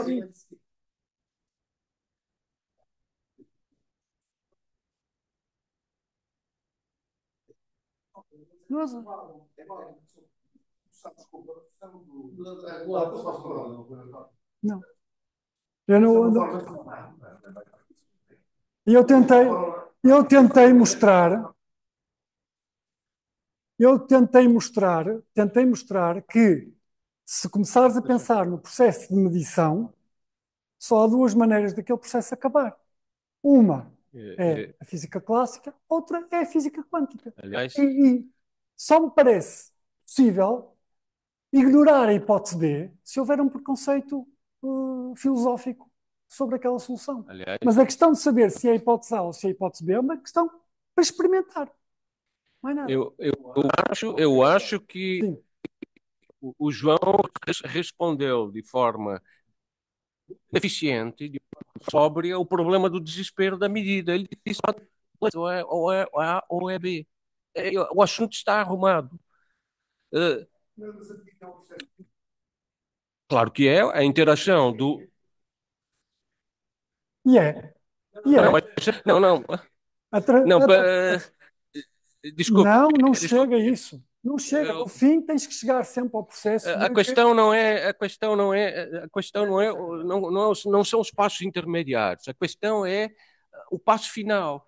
[SPEAKER 1] Nossa. Não. Eu não. Eu tentei mostrar. Tentei mostrar que se começares a pensar no processo de medição, só há duas maneiras daquele processo acabar. Uma é a física clássica, outra é a física quântica.
[SPEAKER 3] Aliás,
[SPEAKER 1] E só me parece possível ignorar a hipótese B se houver um preconceito filosófico sobre aquela solução.
[SPEAKER 3] aliás,
[SPEAKER 1] Mas a questão de saber se é a hipótese A ou se é a hipótese B é uma questão para experimentar. Não é nada.
[SPEAKER 3] eu acho que
[SPEAKER 1] Sim.
[SPEAKER 3] o João respondeu de forma eficiente, de forma sóbria, o problema do desespero da medida. Ele disse ou é A ou é B. O assunto está arrumado. Claro que é a interação do.
[SPEAKER 1] E é. E
[SPEAKER 3] Não,
[SPEAKER 1] é.
[SPEAKER 3] não, não.
[SPEAKER 1] Atra-
[SPEAKER 3] Não,
[SPEAKER 1] atra-
[SPEAKER 3] desculpe.
[SPEAKER 1] não chega a
[SPEAKER 3] Desculpe.
[SPEAKER 1] isso. Não chega. No fim, tens que chegar sempre ao processo
[SPEAKER 3] A
[SPEAKER 1] de que.
[SPEAKER 3] questão não é, a questão não é, a questão não é, não são os passos intermediários. A questão é o passo final.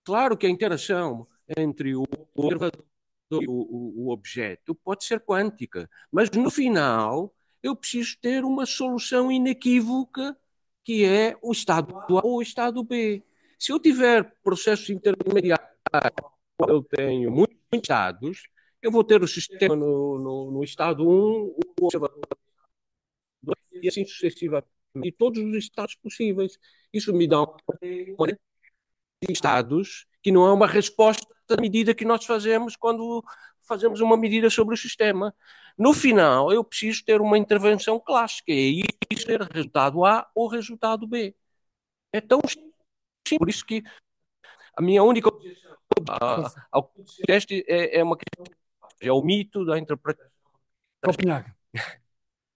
[SPEAKER 3] Claro que a interação entre o observador e o objeto pode ser quântica, mas no final eu preciso ter uma solução inequívoca que é o estado A ou o estado B. Se eu tiver processos intermediários, eu tenho muitos estados, eu vou ter o sistema no estado 1, o observador e assim sucessivamente, e todos os estados possíveis. Isso me dá uma de estados que não é uma resposta à medida que nós fazemos quando fazemos uma medida sobre o sistema. No final, eu preciso ter uma intervenção clássica, e aí ter resultado A ou resultado B. É tão simples. Por isso que a minha única ao teste é uma questão, é o mito da interpretação.
[SPEAKER 1] Copenhague.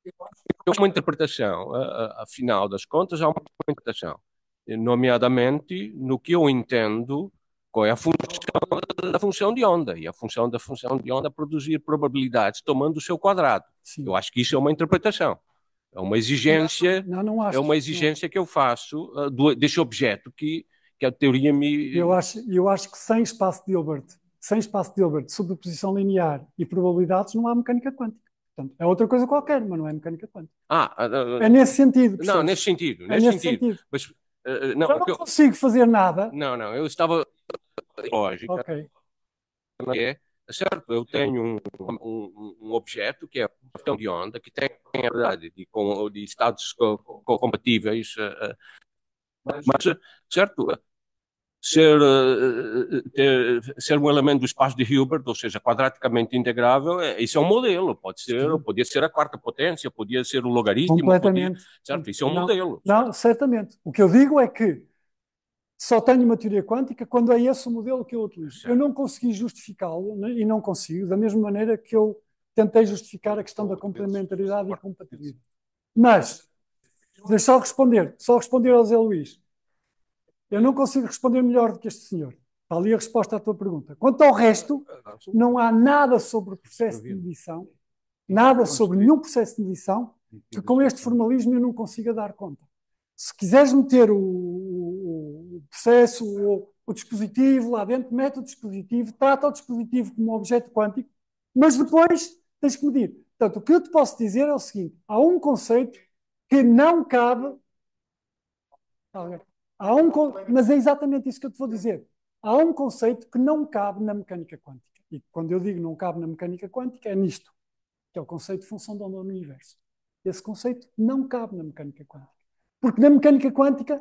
[SPEAKER 3] É uma interpretação, afinal das contas, há uma interpretação, nomeadamente no que eu entendo qual é a função da função de onda, e a função da função de onda é produzir probabilidades tomando o seu quadrado.
[SPEAKER 1] Sim.
[SPEAKER 3] Eu acho que isso é uma interpretação, é uma exigência,
[SPEAKER 1] não acho.
[SPEAKER 3] é uma exigência que eu faço desse objeto que a teoria me...
[SPEAKER 1] Eu acho que sem espaço de Hilbert, sobreposição linear e probabilidades, não há mecânica quântica. Portanto, é outra coisa qualquer, mas não é mecânica quântica. É nesse sentido.
[SPEAKER 3] Não,
[SPEAKER 1] percebes?
[SPEAKER 3] nesse sentido.
[SPEAKER 1] É nesse sentido.
[SPEAKER 3] Mas,
[SPEAKER 1] não, eu não consigo fazer nada.
[SPEAKER 3] Não, eu estava... Lógica.
[SPEAKER 1] Ok.
[SPEAKER 3] É certo, eu tenho um objeto que é a questão de onda, que tem a verdade de estados compatíveis, mas, certo, ser um elemento do espaço de Hilbert, ou seja, quadraticamente integrável, isso é um modelo, podia ser a quarta potência, podia ser o logaritmo,
[SPEAKER 1] completamente.
[SPEAKER 3] Certo, isso é um modelo.
[SPEAKER 1] Não, certamente. O que eu digo é que só tenho uma teoria quântica quando é esse o modelo que eu utilizo. Certo. Eu não consegui justificá-lo, e não consigo, da mesma maneira que eu tentei justificar a questão da complementaridade e compatibilidade. Mas, deixa só responder ao Zé Luís. Eu não consigo responder melhor do que este senhor. Está ali a resposta à tua pergunta. Quanto ao resto, não há nada sobre o processo de medição, nada sobre nenhum processo de medição, que com este formalismo eu não consiga dar conta. Se quiseres meter o o processo, o dispositivo lá dentro, mete o dispositivo, trata o dispositivo como objeto quântico, mas depois tens que medir. Portanto, o que eu te posso dizer é o seguinte: há um conceito que não cabe. Mas é exatamente isso que eu te vou dizer. Há um conceito que não cabe na mecânica quântica. E quando eu digo não cabe na mecânica quântica, é nisto, que é o conceito de função de onda no universo. Esse conceito não cabe na mecânica quântica. Porque na mecânica quântica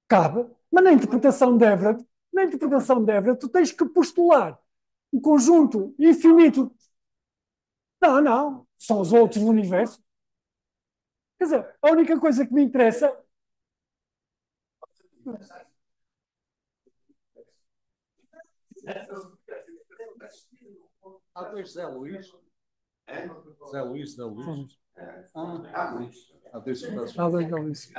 [SPEAKER 1] cabe, mas na interpretação de Everett, tu tens que postular um conjunto infinito. Não, não, são os outros no universo. Quer dizer, a única coisa que me interessa.
[SPEAKER 2] Há dois Zé Luís. Zé Luís, Zé Luís. Há dois
[SPEAKER 1] Luís.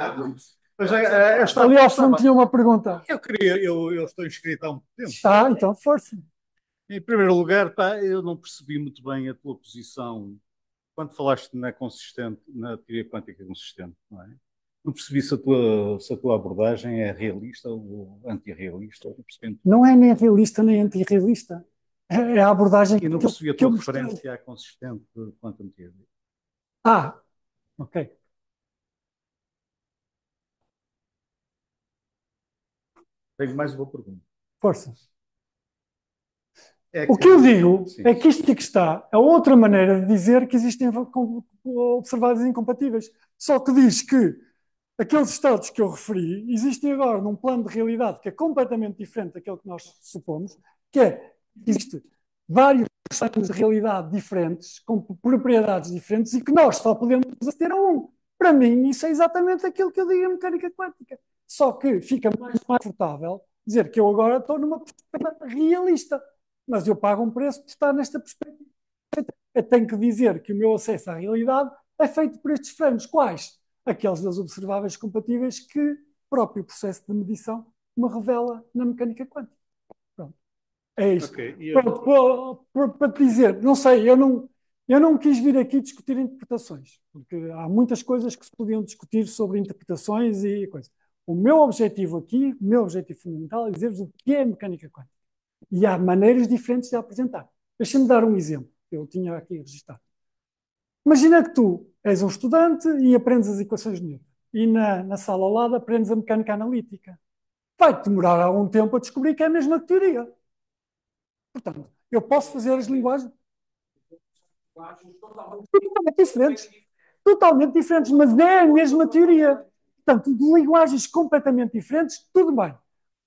[SPEAKER 2] Aliás,
[SPEAKER 1] não tinha uma pergunta.
[SPEAKER 2] Eu estou inscrito há muito tempo.
[SPEAKER 1] Tá, então força.
[SPEAKER 2] Em primeiro lugar, pá, eu não percebi muito bem a tua posição quando falaste na teoria quântica consistente, não é? Não percebi se a tua abordagem é realista ou antirrealista.
[SPEAKER 1] Não é nem realista nem antirrealista. É a abordagem
[SPEAKER 2] E não percebi a tua referência à consistente quantum theory.
[SPEAKER 1] Ah, ok.
[SPEAKER 2] Tenho mais uma pergunta.
[SPEAKER 1] Força. O que eu digo é que isto que está é outra maneira de dizer que existem observadas incompatíveis. Só que diz que aqueles estados que eu referi existem agora num plano de realidade que é completamente diferente daquele que nós supomos, que é que existe vários estados de realidade diferentes, com propriedades diferentes, e que nós só podemos aceder a um. Para mim, isso é exatamente aquilo que eu digo em mecânica quântica. Só que fica mais confortável dizer que eu agora estou numa perspectiva realista, mas eu pago um preço por estar nesta perspectiva. Eu tenho que dizer que o meu acesso à realidade é feito por estes frames. Quais? Aqueles das observáveis compatíveis que o próprio processo de medição me revela na mecânica quântica. Pronto. É isto.
[SPEAKER 2] Okay,
[SPEAKER 1] para te dizer, não sei, eu não quis vir aqui discutir interpretações, porque há muitas coisas que se podiam discutir sobre interpretações e coisas. O meu objetivo aqui, o meu objetivo fundamental é dizer-vos o que é mecânica quântica. E há maneiras diferentes de apresentar. Deixa-me dar um exemplo, que eu tinha aqui registrado. Imagina que tu és um estudante e aprendes as equações de Newton. E na sala ao lado aprendes a mecânica analítica. Vai-te demorar algum tempo a descobrir que é a mesma teoria. Portanto, eu posso fazer as linguagens totalmente diferentes. Totalmente diferentes, mas é a mesma teoria. Portanto, de linguagens completamente diferentes, tudo bem.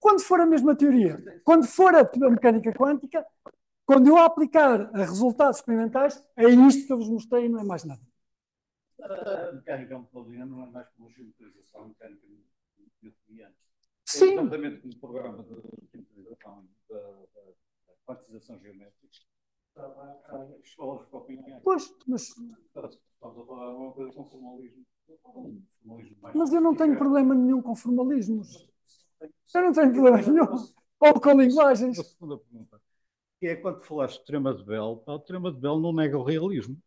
[SPEAKER 1] Quando for a mesma teoria, quando for a mecânica quântica, quando eu aplicar a resultados experimentais, é isto que eu vos mostrei e não é mais nada.
[SPEAKER 2] A mecânica metodológica não é mais como geometrização mecânica newtoniana.
[SPEAKER 1] Sim.
[SPEAKER 2] É exatamente como o programa de geometrização da quantização geométrica.
[SPEAKER 1] Pois, mas
[SPEAKER 2] Estamos a falar de uma coisa com formalismo.
[SPEAKER 1] Mas eu não tenho problema nenhum com formalismos. Eu não tenho problema nenhum. Ou com linguagens.
[SPEAKER 2] A segunda pergunta. Que é quando falaste de teorema de Bell, o teorema de Bell não nega o realismo.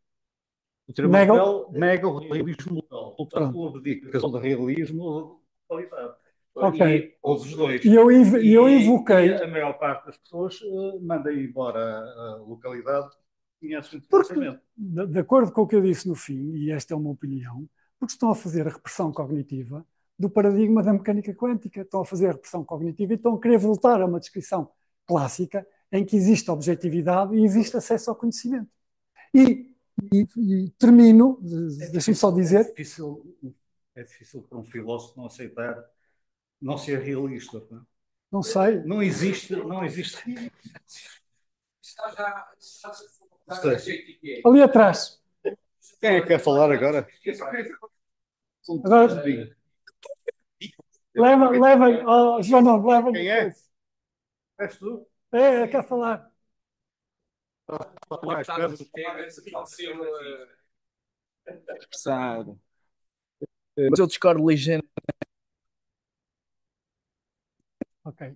[SPEAKER 2] O teorema de Bell nega o realismo. Portanto, tu abdicas do realismo qualidade.
[SPEAKER 1] Ok.
[SPEAKER 2] Ou dos dois.
[SPEAKER 1] E eu invoquei.
[SPEAKER 2] E a maior parte das pessoas manda embora a localidade e conhece
[SPEAKER 1] porque, de acordo com o que eu disse no fim, e esta é uma opinião, porque estão a fazer a repressão cognitiva do paradigma da mecânica quântica, estão a fazer a repressão cognitiva e estão a querer voltar a uma descrição clássica em que existe objetividade e existe acesso ao conhecimento. E termino, deixem-me só dizer.
[SPEAKER 2] É difícil para um filósofo não aceitar, não ser realista.
[SPEAKER 1] Não sei.
[SPEAKER 2] Não existe.
[SPEAKER 1] Ali atrás.
[SPEAKER 2] Quem é que quer falar agora?
[SPEAKER 1] Agora levem, oh, João, não, levem.
[SPEAKER 2] Quem é? És tu?
[SPEAKER 1] Quer falar.
[SPEAKER 4] Expressado. Mas eu discordo ligeiramente.
[SPEAKER 1] Ok.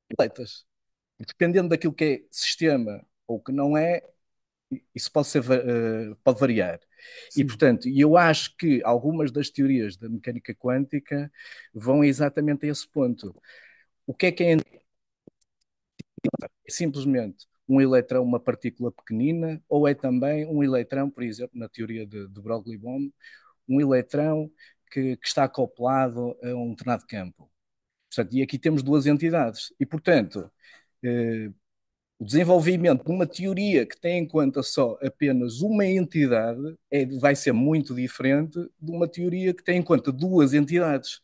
[SPEAKER 4] completas. Dependendo daquilo que é sistema ou que não é, isso pode variar. E,
[SPEAKER 1] Sim.
[SPEAKER 4] portanto, eu acho que algumas das teorias da mecânica quântica vão exatamente a esse ponto. O que é simplesmente um eletrão, uma partícula pequenina, ou é também um eletrão, por exemplo, na teoria de Broglie-Bohm, um eletrão que está acoplado a um determinado campo. Portanto, e aqui temos duas entidades. E, portanto, o desenvolvimento de uma teoria que tem em conta só apenas uma entidade vai ser muito diferente de uma teoria que tem em conta duas entidades.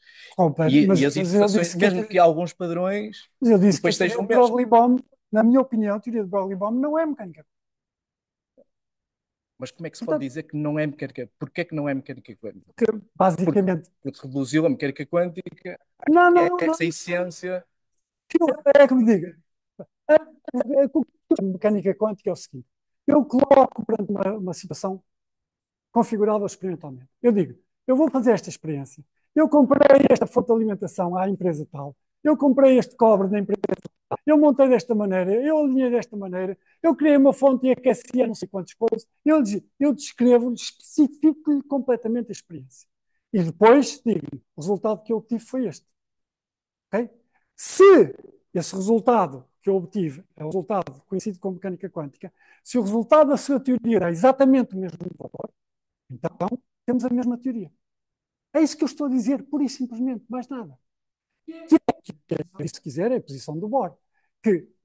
[SPEAKER 4] E as interpretações, mesmo que alguns padrões,
[SPEAKER 1] mas eu disse que
[SPEAKER 4] depois
[SPEAKER 1] a teoria
[SPEAKER 4] sejam
[SPEAKER 1] de
[SPEAKER 4] mesmo.
[SPEAKER 1] Broglie-Bohm, na minha opinião, a teoria de Broglie-Bohm não é mecânica.
[SPEAKER 4] Mas como é que se pode dizer que não é mecânica? Porquê é que não é mecânica quântica?
[SPEAKER 1] Basicamente.
[SPEAKER 4] Porque reduziu a mecânica quântica
[SPEAKER 1] Não.
[SPEAKER 4] essa essência.
[SPEAKER 1] É que me diga. A mecânica quântica é o seguinte: eu coloco perante uma situação configurada experimentalmente. Eu digo, eu vou fazer esta experiência. Eu comprei esta fonte de alimentação à empresa tal. Eu comprei este cobre na empresa tal. Eu montei desta maneira. Eu alinhei desta maneira. Eu criei uma fonte e aqueci não sei quantas coisas. Eu descrevo, especifico-lhe completamente a experiência. E depois digo, o resultado que eu obtive foi este. Okay? Se esse resultado que eu obtive é o resultado conhecido como mecânica quântica, se o resultado da sua teoria é exatamente o mesmo valor, então temos a mesma teoria. É isso que eu estou a dizer, pura e simplesmente, mais nada. Se quiser, é a posição do Bohr.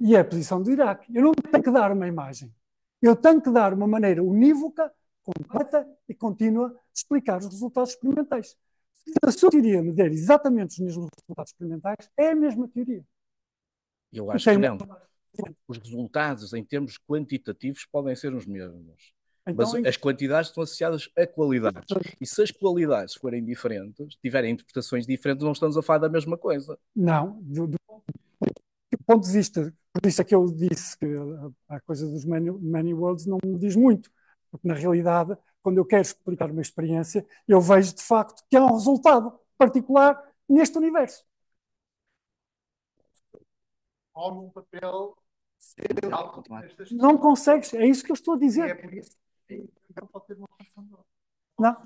[SPEAKER 1] E é a posição do Iraque. Eu não tenho que dar uma imagem. Eu tenho que dar uma maneira unívoca, completa e contínua de explicar os resultados experimentais. Se a sua teoria me der exatamente os mesmos resultados experimentais, é a mesma teoria.
[SPEAKER 4] Eu acho que não. Os resultados em termos quantitativos podem ser os mesmos. Então, mas as quantidades estão associadas a qualidades. E se as qualidades forem diferentes, tiverem interpretações diferentes, não estamos a falar da mesma coisa.
[SPEAKER 1] Não. Do ponto de vista, por isso é que eu disse que a coisa dos many worlds não me diz muito. Porque, na realidade, quando eu quero explicar uma experiência, eu vejo, de facto, que há um resultado particular neste universo.
[SPEAKER 5] Ou num papel...
[SPEAKER 1] Não consegues, é isso que eu estou a dizer. Não.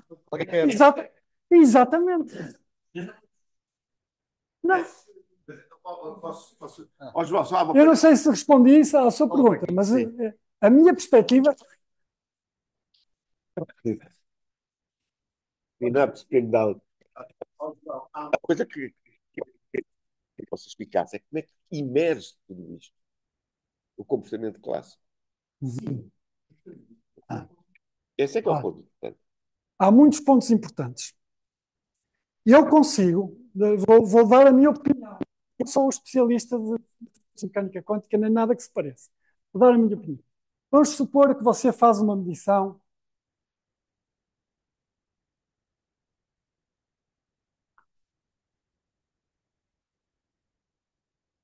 [SPEAKER 1] Exatamente. Não. Eu não sei se respondi isso à sua pergunta, mas a minha perspectiva.
[SPEAKER 6] A coisa que posso explicar é como é que emerge tudo isto. O comportamento clássico.
[SPEAKER 1] Sim.
[SPEAKER 6] Esse é que é o ponto importante.
[SPEAKER 1] Há muitos pontos importantes. Eu consigo, vou dar a minha opinião. Eu sou um especialista de mecânica quântica, nem nada que se pareça. Vou dar a minha opinião. Vamos supor que você faz uma medição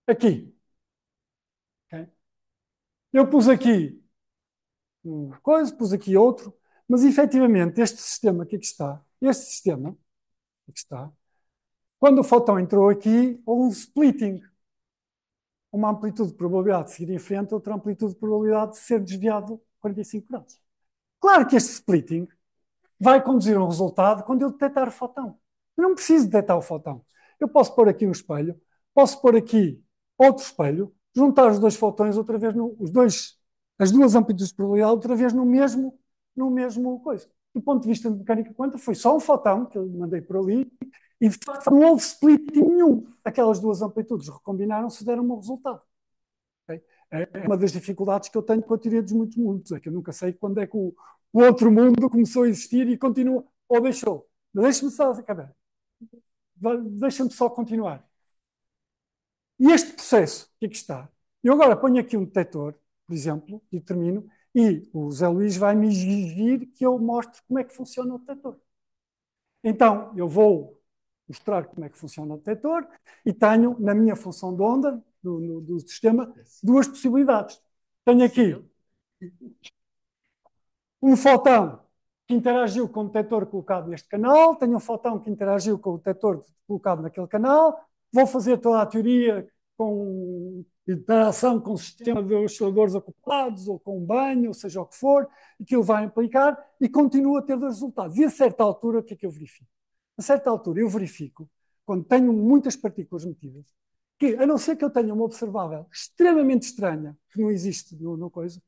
[SPEAKER 1] aqui. Okay? Eu pus aqui uma coisa, pus aqui outro, mas efetivamente este sistema que aqui está, quando o fóton entrou aqui, houve um splitting. Uma amplitude de probabilidade de seguir em frente, outra amplitude de probabilidade de ser desviado 45 graus. Claro que este splitting vai conduzir a um resultado quando eu detectar o fotão. Eu não preciso detectar o fotão. Eu posso pôr aqui um espelho, posso pôr aqui outro espelho, juntar os dois fotões outra vez, as duas amplitudes de probabilidade outra vez no mesmo coisa. Do ponto de vista de mecânica quântica, foi só um fotão que eu mandei por ali e de facto não houve splitting nenhum. Aquelas duas amplitudes recombinaram-se e deram um resultado. Okay? É uma das dificuldades que eu tenho com a teoria dos muitos mundos, é que eu nunca sei quando é que o outro mundo começou a existir e continua, ou deixou. Mas deixa-me só acabar. Deixa-me só continuar. E este processo, o que é que está? Eu agora ponho aqui um detector, por exemplo, e termino, e o Zé Luís vai me exigir que eu mostre como é que funciona o detector. Então, eu vou mostrar como é que funciona o detector e tenho, na minha função de onda, do sistema, duas possibilidades. Tenho aqui um fotão que interagiu com o detector colocado neste canal, tenho um fotão que interagiu com o detector colocado naquele canal, vou fazer toda a teoria com interação com o sistema de osciladores acoplados, ou com banho, ou seja o que for, aquilo vai aplicar e continua a ter dois resultados. E a certa altura, o que é que eu verifico? A certa altura, eu verifico, quando tenho muitas partículas metidas, que, a não ser que eu tenha uma observável extremamente estranha, que não existe no coisa,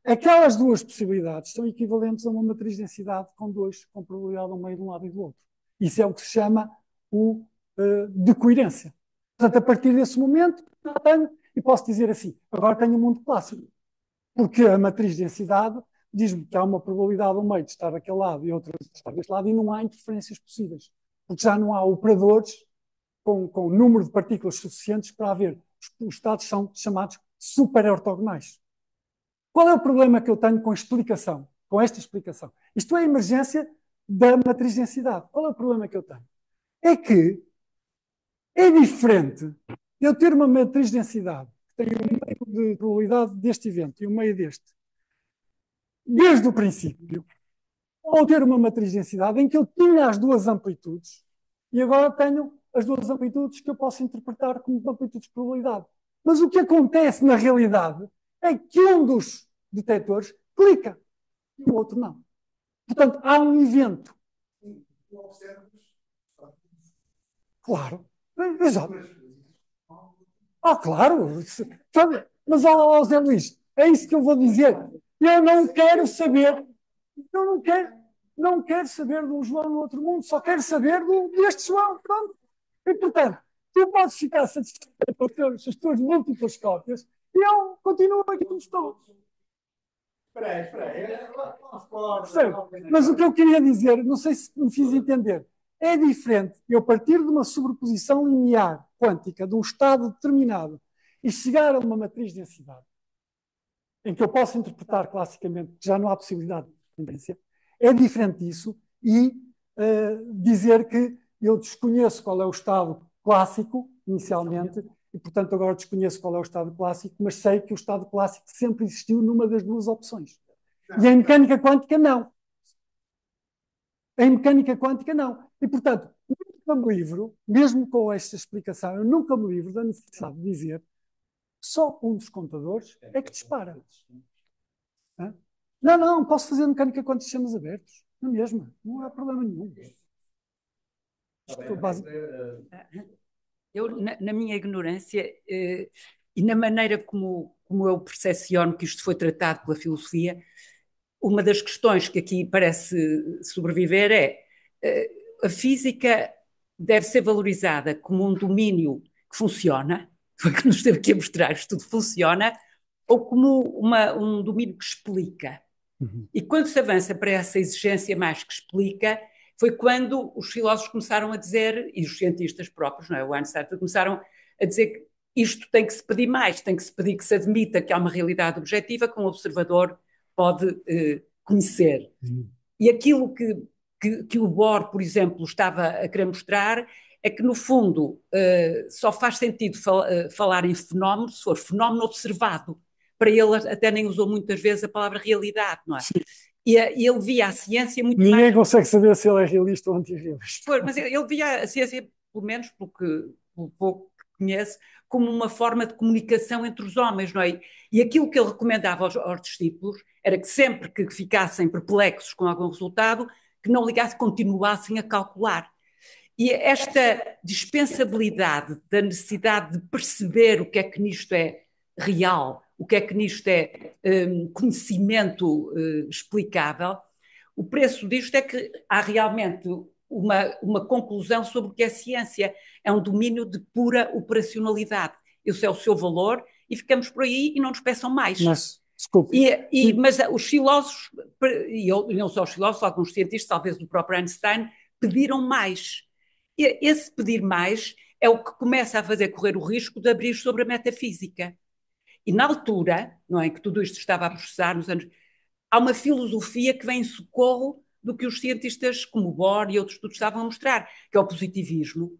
[SPEAKER 1] aquelas duas possibilidades são equivalentes a uma matriz de densidade com probabilidade ao meio de um lado e do outro. Isso é o que se chama de coerência. Portanto, a partir desse momento, já tenho, e posso dizer assim, agora tenho um mundo clássico, porque a matriz de densidade diz-me que há uma probabilidade ao meio de estar daquele lado e outra de estar deste lado, e não há interferências possíveis, porque já não há operadores com número de partículas suficientes para haver. Os estados são chamados super-ortogonais. Qual é o problema que eu tenho com a explicação, com esta explicação? Isto é a emergência da matriz de densidade. Qual é o problema que eu tenho? É que é diferente eu ter uma matriz de densidade que tem um meio de probabilidade deste evento e um meio deste, desde o princípio, ou ter uma matriz de densidade em que eu tinha as duas amplitudes e agora tenho as duas amplitudes que eu posso interpretar como amplitudes de probabilidade. Mas o que acontece na realidade é que um dos detectores clica e o outro não. Portanto, há um evento. Claro. Exato. Claro. Mas, Zé Luís, é isso que eu vou dizer. Eu não quero saber. Eu não quero saber de um João no outro mundo, só quero saber deste João. Pronto. E, portanto, tu podes ficar satisfeito com as tuas múltiplas cópias e eu continuo aqui como estou. Espera aí. Mas o que eu queria dizer, não sei se me fiz entender, é diferente eu partir de uma sobreposição linear quântica de um estado determinado e chegar a uma matriz de densidade, em que eu posso interpretar classicamente que já não há possibilidade de tendência, é diferente disso e dizer que eu desconheço qual é o estado clássico, inicialmente, e, portanto, agora desconheço qual é o estado clássico, mas sei que o estado clássico sempre existiu numa das duas opções. E em mecânica quântica, não. Em mecânica quântica, não. E, portanto, nunca me livro, mesmo com esta explicação, eu nunca me livro da necessidade de dizer só um dos contadores é que dispara. Não, posso fazer mecânica quântica de sistemas abertos. Na mesma, não há problema nenhum.
[SPEAKER 7] Eu, na minha ignorância e na maneira como eu percepciono que isto foi tratado pela filosofia, uma das questões que aqui parece sobreviver é a física deve ser valorizada como um domínio que funciona, foi que nos teve que mostrar, isto tudo funciona, ou como um domínio que explica. E quando se avança para essa exigência mais que explica, foi quando os filósofos começaram a dizer, e os cientistas próprios, não é? O Einstein, começaram a dizer que isto tem que se pedir mais, tem que se pedir que se admita que há uma realidade objetiva que um observador pode conhecer. E aquilo que o Bohr, por exemplo, estava a querer mostrar é que, no fundo, só faz sentido falar em fenómeno se for fenómeno observado. Para ele até nem usou muitas vezes a palavra realidade, não é? Sim. E ele via a ciência muito
[SPEAKER 1] Ninguém
[SPEAKER 7] mais...
[SPEAKER 1] consegue saber se ele é realista ou antirrealista.
[SPEAKER 7] Mas ele via a ciência, pelo menos pelo pouco que conhece, como uma forma de comunicação entre os homens, não é? E aquilo que ele recomendava aos discípulos era que sempre que ficassem perplexos com algum resultado, que não ligassem, continuassem a calcular. E esta dispensabilidade da necessidade de perceber o que é que nisto é real, o que é que nisto é conhecimento explicável, o preço disto é que há realmente uma conclusão sobre o que é ciência. É um domínio de pura operacionalidade. Esse é o seu valor e ficamos por aí e não nos peçam mais.
[SPEAKER 1] Mas, desculpe.
[SPEAKER 7] Mas os filósofos, e não só os filósofos, alguns cientistas, talvez o próprio Einstein, pediram mais. E esse pedir mais é o que começa a fazer correr o risco de abrir sobre a metafísica. E na altura, não é, que tudo isto estava a processar, nos anos, há uma filosofia que vem em socorro do que os cientistas como Bohr e outros estudos estavam a mostrar, que é o positivismo,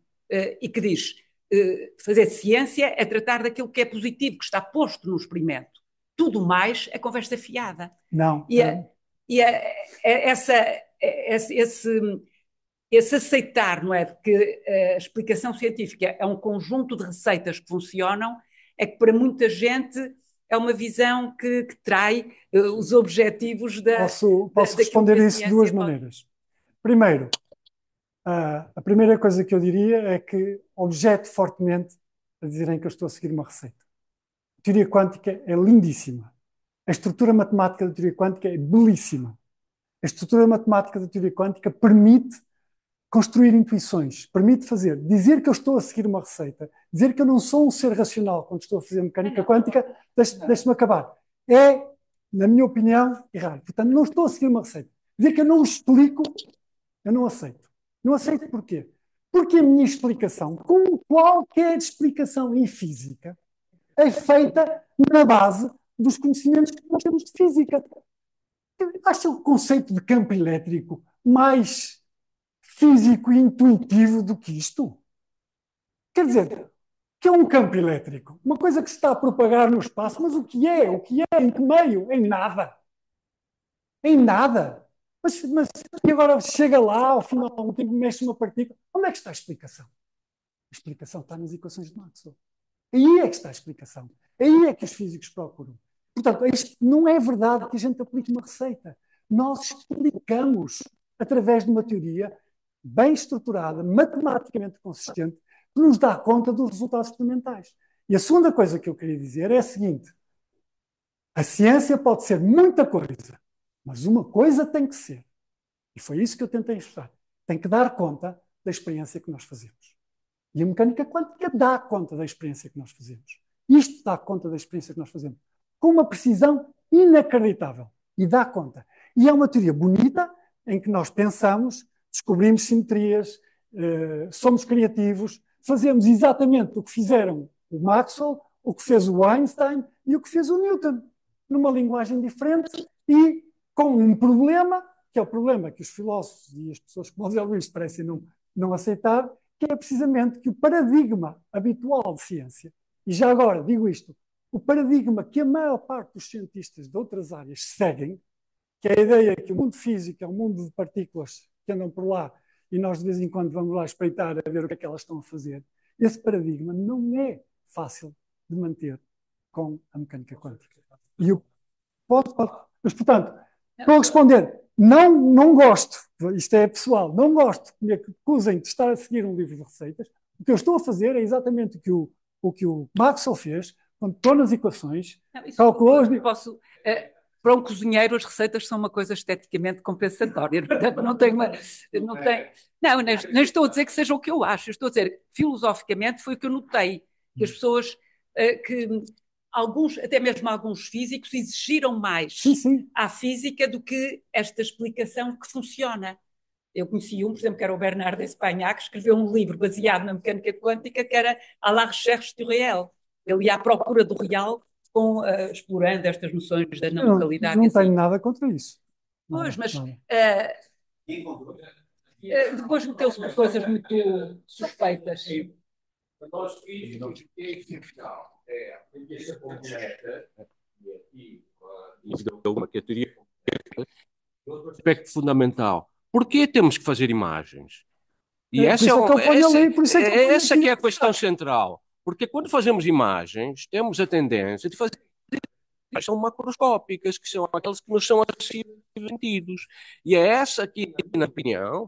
[SPEAKER 7] e que diz, fazer ciência é tratar daquilo que é positivo, que está posto no experimento. Tudo mais é conversa fiada.
[SPEAKER 1] Não.
[SPEAKER 7] Esse esse aceitar, não é, de que a explicação científica é um conjunto de receitas que funcionam, é que para muita gente é uma visão que trai os objetivos
[SPEAKER 1] Posso
[SPEAKER 7] daquilo
[SPEAKER 1] responder
[SPEAKER 7] que a
[SPEAKER 1] isso de
[SPEAKER 7] ciência
[SPEAKER 1] duas
[SPEAKER 7] pode.
[SPEAKER 1] maneiras. Primeiro, a primeira coisa que eu diria é que objeto fortemente a dizerem que eu estou a seguir uma receita. A teoria quântica é lindíssima. A estrutura matemática da teoria quântica é belíssima. A estrutura matemática da teoria quântica permite construir intuições, permite dizer que eu estou a seguir uma receita, dizer que eu não sou um ser racional quando estou a fazer mecânica quântica, deixe-me acabar. É, na minha opinião, errado. Portanto, não estou a seguir uma receita. Dizer que eu não explico, eu não aceito. Não aceito porquê? Porque a minha explicação, como qualquer explicação em física, é feita na base dos conhecimentos que nós temos de física. Acha o conceito de campo elétrico mais físico e intuitivo do que isto? Quer dizer, o que é um campo elétrico? Uma coisa que se está a propagar no espaço, mas o que é? O que é? Em que meio? Em nada. Em nada. Mas e agora chega lá, ao final de um tempo, mexe uma partícula. Onde é que está a explicação? A explicação está nas equações de Maxwell. Aí é que está a explicação. Aí é que os físicos procuram. Portanto, isto não é verdade que a gente aplique uma receita. Nós explicamos através de uma teoria bem estruturada, matematicamente consistente, que nos dá conta dos resultados experimentais. E a segunda coisa que eu queria dizer é a seguinte: a ciência pode ser muita coisa, mas uma coisa tem que ser. E foi isso que eu tentei explicar. Tem que dar conta da experiência que nós fazemos. E a mecânica quântica dá conta da experiência que nós fazemos. Isto dá conta da experiência que nós fazemos. Com uma precisão inacreditável. E dá conta. E é uma teoria bonita, em que nós pensamos, descobrimos simetrias, somos criativos, fazemos exatamente o que fizeram o Maxwell, o que fez o Einstein e o que fez o Newton. Numa linguagem diferente e com um problema, que é o problema que os filósofos e as pessoas como o José Luís parecem não aceitar, que é precisamente que o paradigma habitual de ciência, e já agora digo isto, o paradigma que a maior parte dos cientistas de outras áreas seguem, que é a ideia que o mundo físico é um mundo de partículas que andam por lá e nós de vez em quando vamos lá espreitar a ver o que é que elas estão a fazer, esse paradigma não é fácil de manter com a mecânica quântica. E eu posso, mas, portanto, estou a responder, não gosto, isto é pessoal, não gosto que me acusem de estar a seguir um livro de receitas. O que eu estou a fazer é exatamente o que o Maxwell fez, quando estou nas equações, calculou...
[SPEAKER 7] Para um cozinheiro, as receitas são uma coisa esteticamente compensatória. Portanto, não tem uma. Nem estou a dizer que seja o que eu acho. Estou a dizer, filosoficamente, foi o que eu notei. Que as pessoas, que alguns, até mesmo alguns físicos, exigiram mais à física do que esta explicação que funciona. Eu conheci por exemplo, que era o Bernard Espagnac, que escreveu um livro baseado na mecânica quântica, que era À la recherche du réel. Ele ia à procura do real, explorando estas noções da não localidade.
[SPEAKER 1] Não tenho nada contra isso.
[SPEAKER 7] Pois, mas depois meteu-se por coisas muito suspeitas.
[SPEAKER 3] Nós físicos, que é essencial é a aplicação completa e uma que a teoria outro aspecto fundamental. Porquê temos que fazer imagens? E essa que é a questão central. Porque quando fazemos imagens, temos a tendência de fazer são macroscópicas, que são aquelas que nos são sentidos. E é essa que, na minha opinião,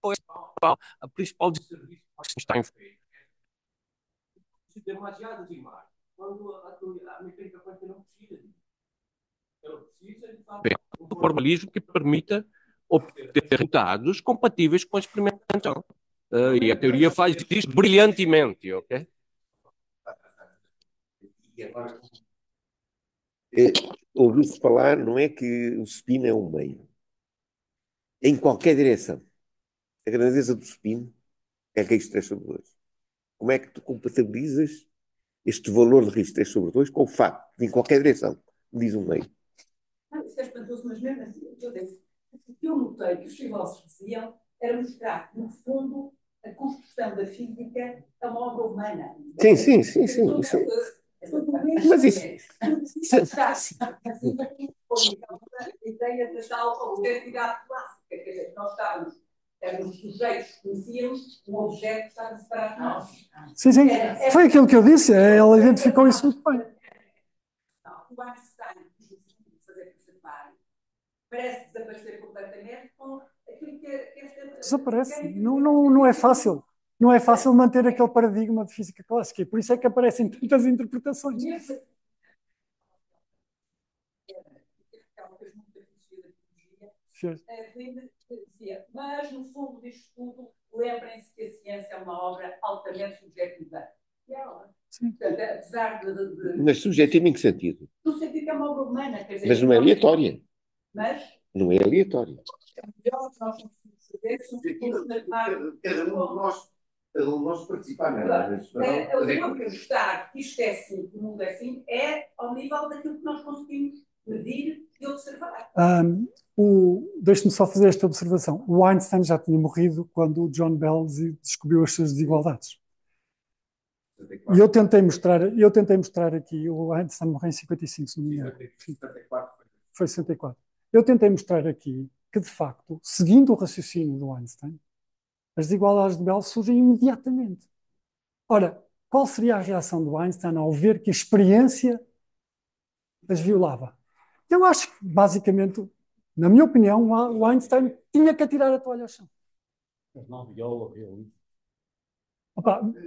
[SPEAKER 3] foi a principal serviço que está em feito. Demasiadas imagens. Quando a mecânica quântica não precisa disso. Ela precisa de fazer um formalismo que permita obter resultados compatíveis com a experimentação. E a teoria faz isso brilhantemente, ok?
[SPEAKER 6] Ouviu-se falar, não é que o spin é um meio. Em qualquer direção. A grandeza do spin é raiz 3 sobre 2. Como é que tu compatibilizas este valor de raiz 3 sobre 2 com o facto de, em qualquer direção, diz um meio?
[SPEAKER 7] Isso é espantoso, mas mesmo assim, o que eu notei que os filósofos diziam era mostrar que, no fundo, a construção da física é uma obra humana.
[SPEAKER 6] Sim. Mas isso...
[SPEAKER 7] A ideia da tal objetividade clássica, quer dizer, nós estávamos Os sujeitos conhecíamos, um objeto estava separado de nós.
[SPEAKER 1] Sim, sim. Foi aquilo que eu disse. Ela identificou isso muito bem.
[SPEAKER 7] O Einstein, que fazer preservar, parece desaparecer completamente com aquilo que
[SPEAKER 1] desaparece. Não é fácil. Não é fácil manter aquele paradigma de física clássica. E por isso é que aparecem tantas interpretações.
[SPEAKER 7] Mas, no fundo disto tudo, lembrem-se que a ciência é uma obra altamente subjetiva. Portanto, apesar de...
[SPEAKER 6] Mas subjetiva em que sentido?
[SPEAKER 7] No sentido que é uma obra humana. Quer dizer,
[SPEAKER 6] mas não é aleatória.
[SPEAKER 7] Mas...
[SPEAKER 6] Não é aleatória.
[SPEAKER 7] É melhor que nós conseguimos saber
[SPEAKER 6] Cada um de nós participar
[SPEAKER 7] nela. Eu acreditar que isto é assim, que o mundo é assim, é ao nível daquilo que nós conseguimos medir e observar.
[SPEAKER 1] Deixe-me só fazer esta observação. O Einstein já tinha morrido quando o John Bell descobriu as suas desigualdades. E eu tentei mostrar aqui, o Einstein morreu em 55, se não me engano. Foi 64. Eu tentei mostrar aqui que, de facto, seguindo o raciocínio do Einstein, as desigualdades de Bell surgem imediatamente. Ora, qual seria a reação do Einstein ao ver que a experiência as violava? Eu acho que, basicamente, na minha opinião, o Einstein tinha que atirar a toalha ao chão.
[SPEAKER 2] Mas não viola o realismo.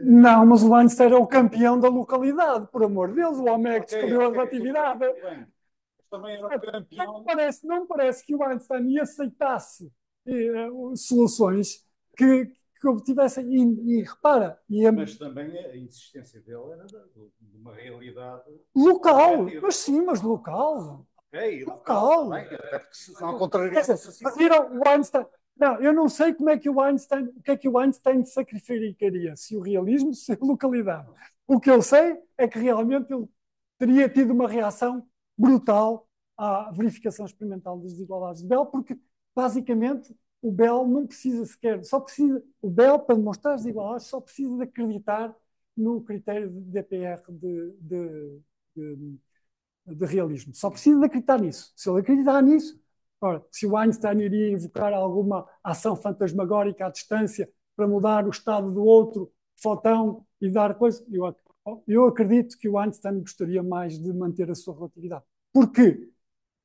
[SPEAKER 1] Não, mas o Einstein é o campeão da localidade, por amor de Deus, o homem é que descobriu a relatividade.
[SPEAKER 2] Também era campeão.
[SPEAKER 1] Não parece que o Einstein aceitasse soluções que obtivessem, e repara...
[SPEAKER 2] Mas também a existência dele era de uma realidade...
[SPEAKER 1] Local, mas sim, mas local.
[SPEAKER 2] Local. Não contraria.
[SPEAKER 1] Mas viram, o Einstein... Não, eu não sei como é que o Einstein, o que é que o Einstein sacrificaria, se o realismo, se a localidade. O que eu sei é que realmente ele teria tido uma reação brutal à verificação experimental das desigualdades de Bell, porque basicamente o Bell não precisa sequer, o Bell, para demonstrar as desigualdades, só precisa de acreditar no critério de DPR de realismo. Só precisa de acreditar nisso. Se ele acreditar nisso, ora, se o Einstein iria invocar alguma ação fantasmagórica à distância para mudar o estado do outro fotão e dar coisa, eu acredito que o Einstein gostaria mais de manter a sua relatividade. Porque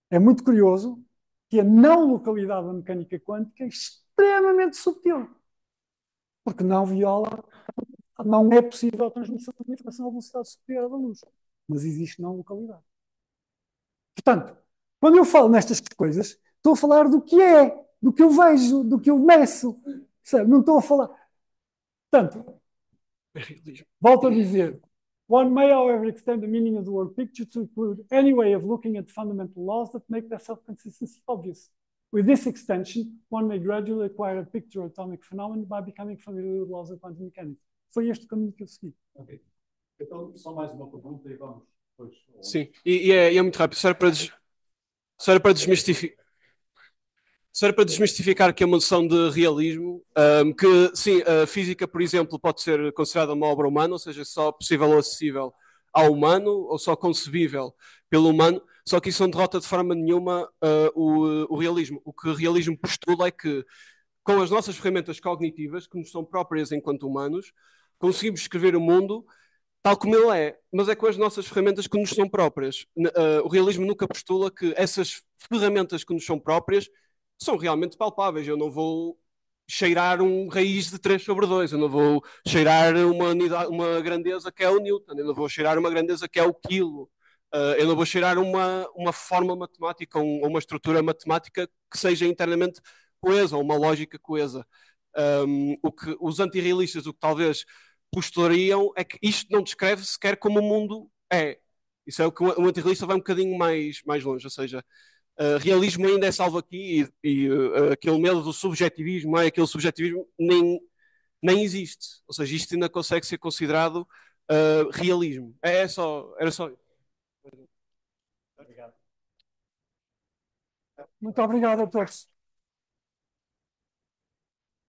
[SPEAKER 1] é muito curioso que a não localidade da mecânica quântica é extremamente subtil. Porque não viola, não é possível a transmissão de informação à velocidade superior da luz. Mas existe não localidade. Portanto, quando eu falo nestas coisas, estou a falar do que é, do que eu vejo, do que eu meço. Sabe? Não estou a falar... Portanto, volto a dizer, one may, however, extend the meaning of the word picture to include any way of looking at fundamental laws that make their self-consistency obvious. With this extension, one may gradually acquire a picture of atomic phenomenon by becoming familiar with laws of quantum mechanics. Foi este o caminho que eu segui.
[SPEAKER 2] Okay. Então, só mais uma pergunta e vamos depois...
[SPEAKER 3] Sim, e é muito rápido. Só era para desmistificar. Só para desmistificar aqui a noção de realismo, que sim, a física, por exemplo, pode ser considerada uma obra humana, ou seja, só possível ou acessível ao humano, ou só concebível pelo humano, só que isso não derrota de forma nenhuma o realismo. O que o realismo postula é que, com as nossas ferramentas cognitivas, que nos são próprias enquanto humanos, conseguimos escrever o mundo tal como ele é, mas é com as nossas ferramentas que nos são próprias. O realismo nunca postula que essas ferramentas que nos são próprias são realmente palpáveis. Eu não vou cheirar um raiz de 3/2, eu não vou cheirar uma grandeza que é o Newton, eu não vou cheirar uma grandeza que é o quilo, eu não vou cheirar uma forma matemática ou uma estrutura matemática que seja internamente coesa, ou uma lógica coesa. O que os antirrealistas, o que talvez postulariam é que isto não descreve sequer como o mundo é. Isso é o que o antirrealista vai um bocadinho mais longe, ou seja, realismo ainda é salvo aqui e aquele medo do subjetivismo, aquele subjetivismo nem existe. Ou seja, isto ainda consegue ser considerado realismo. Era só isso.
[SPEAKER 1] Muito obrigado a todos.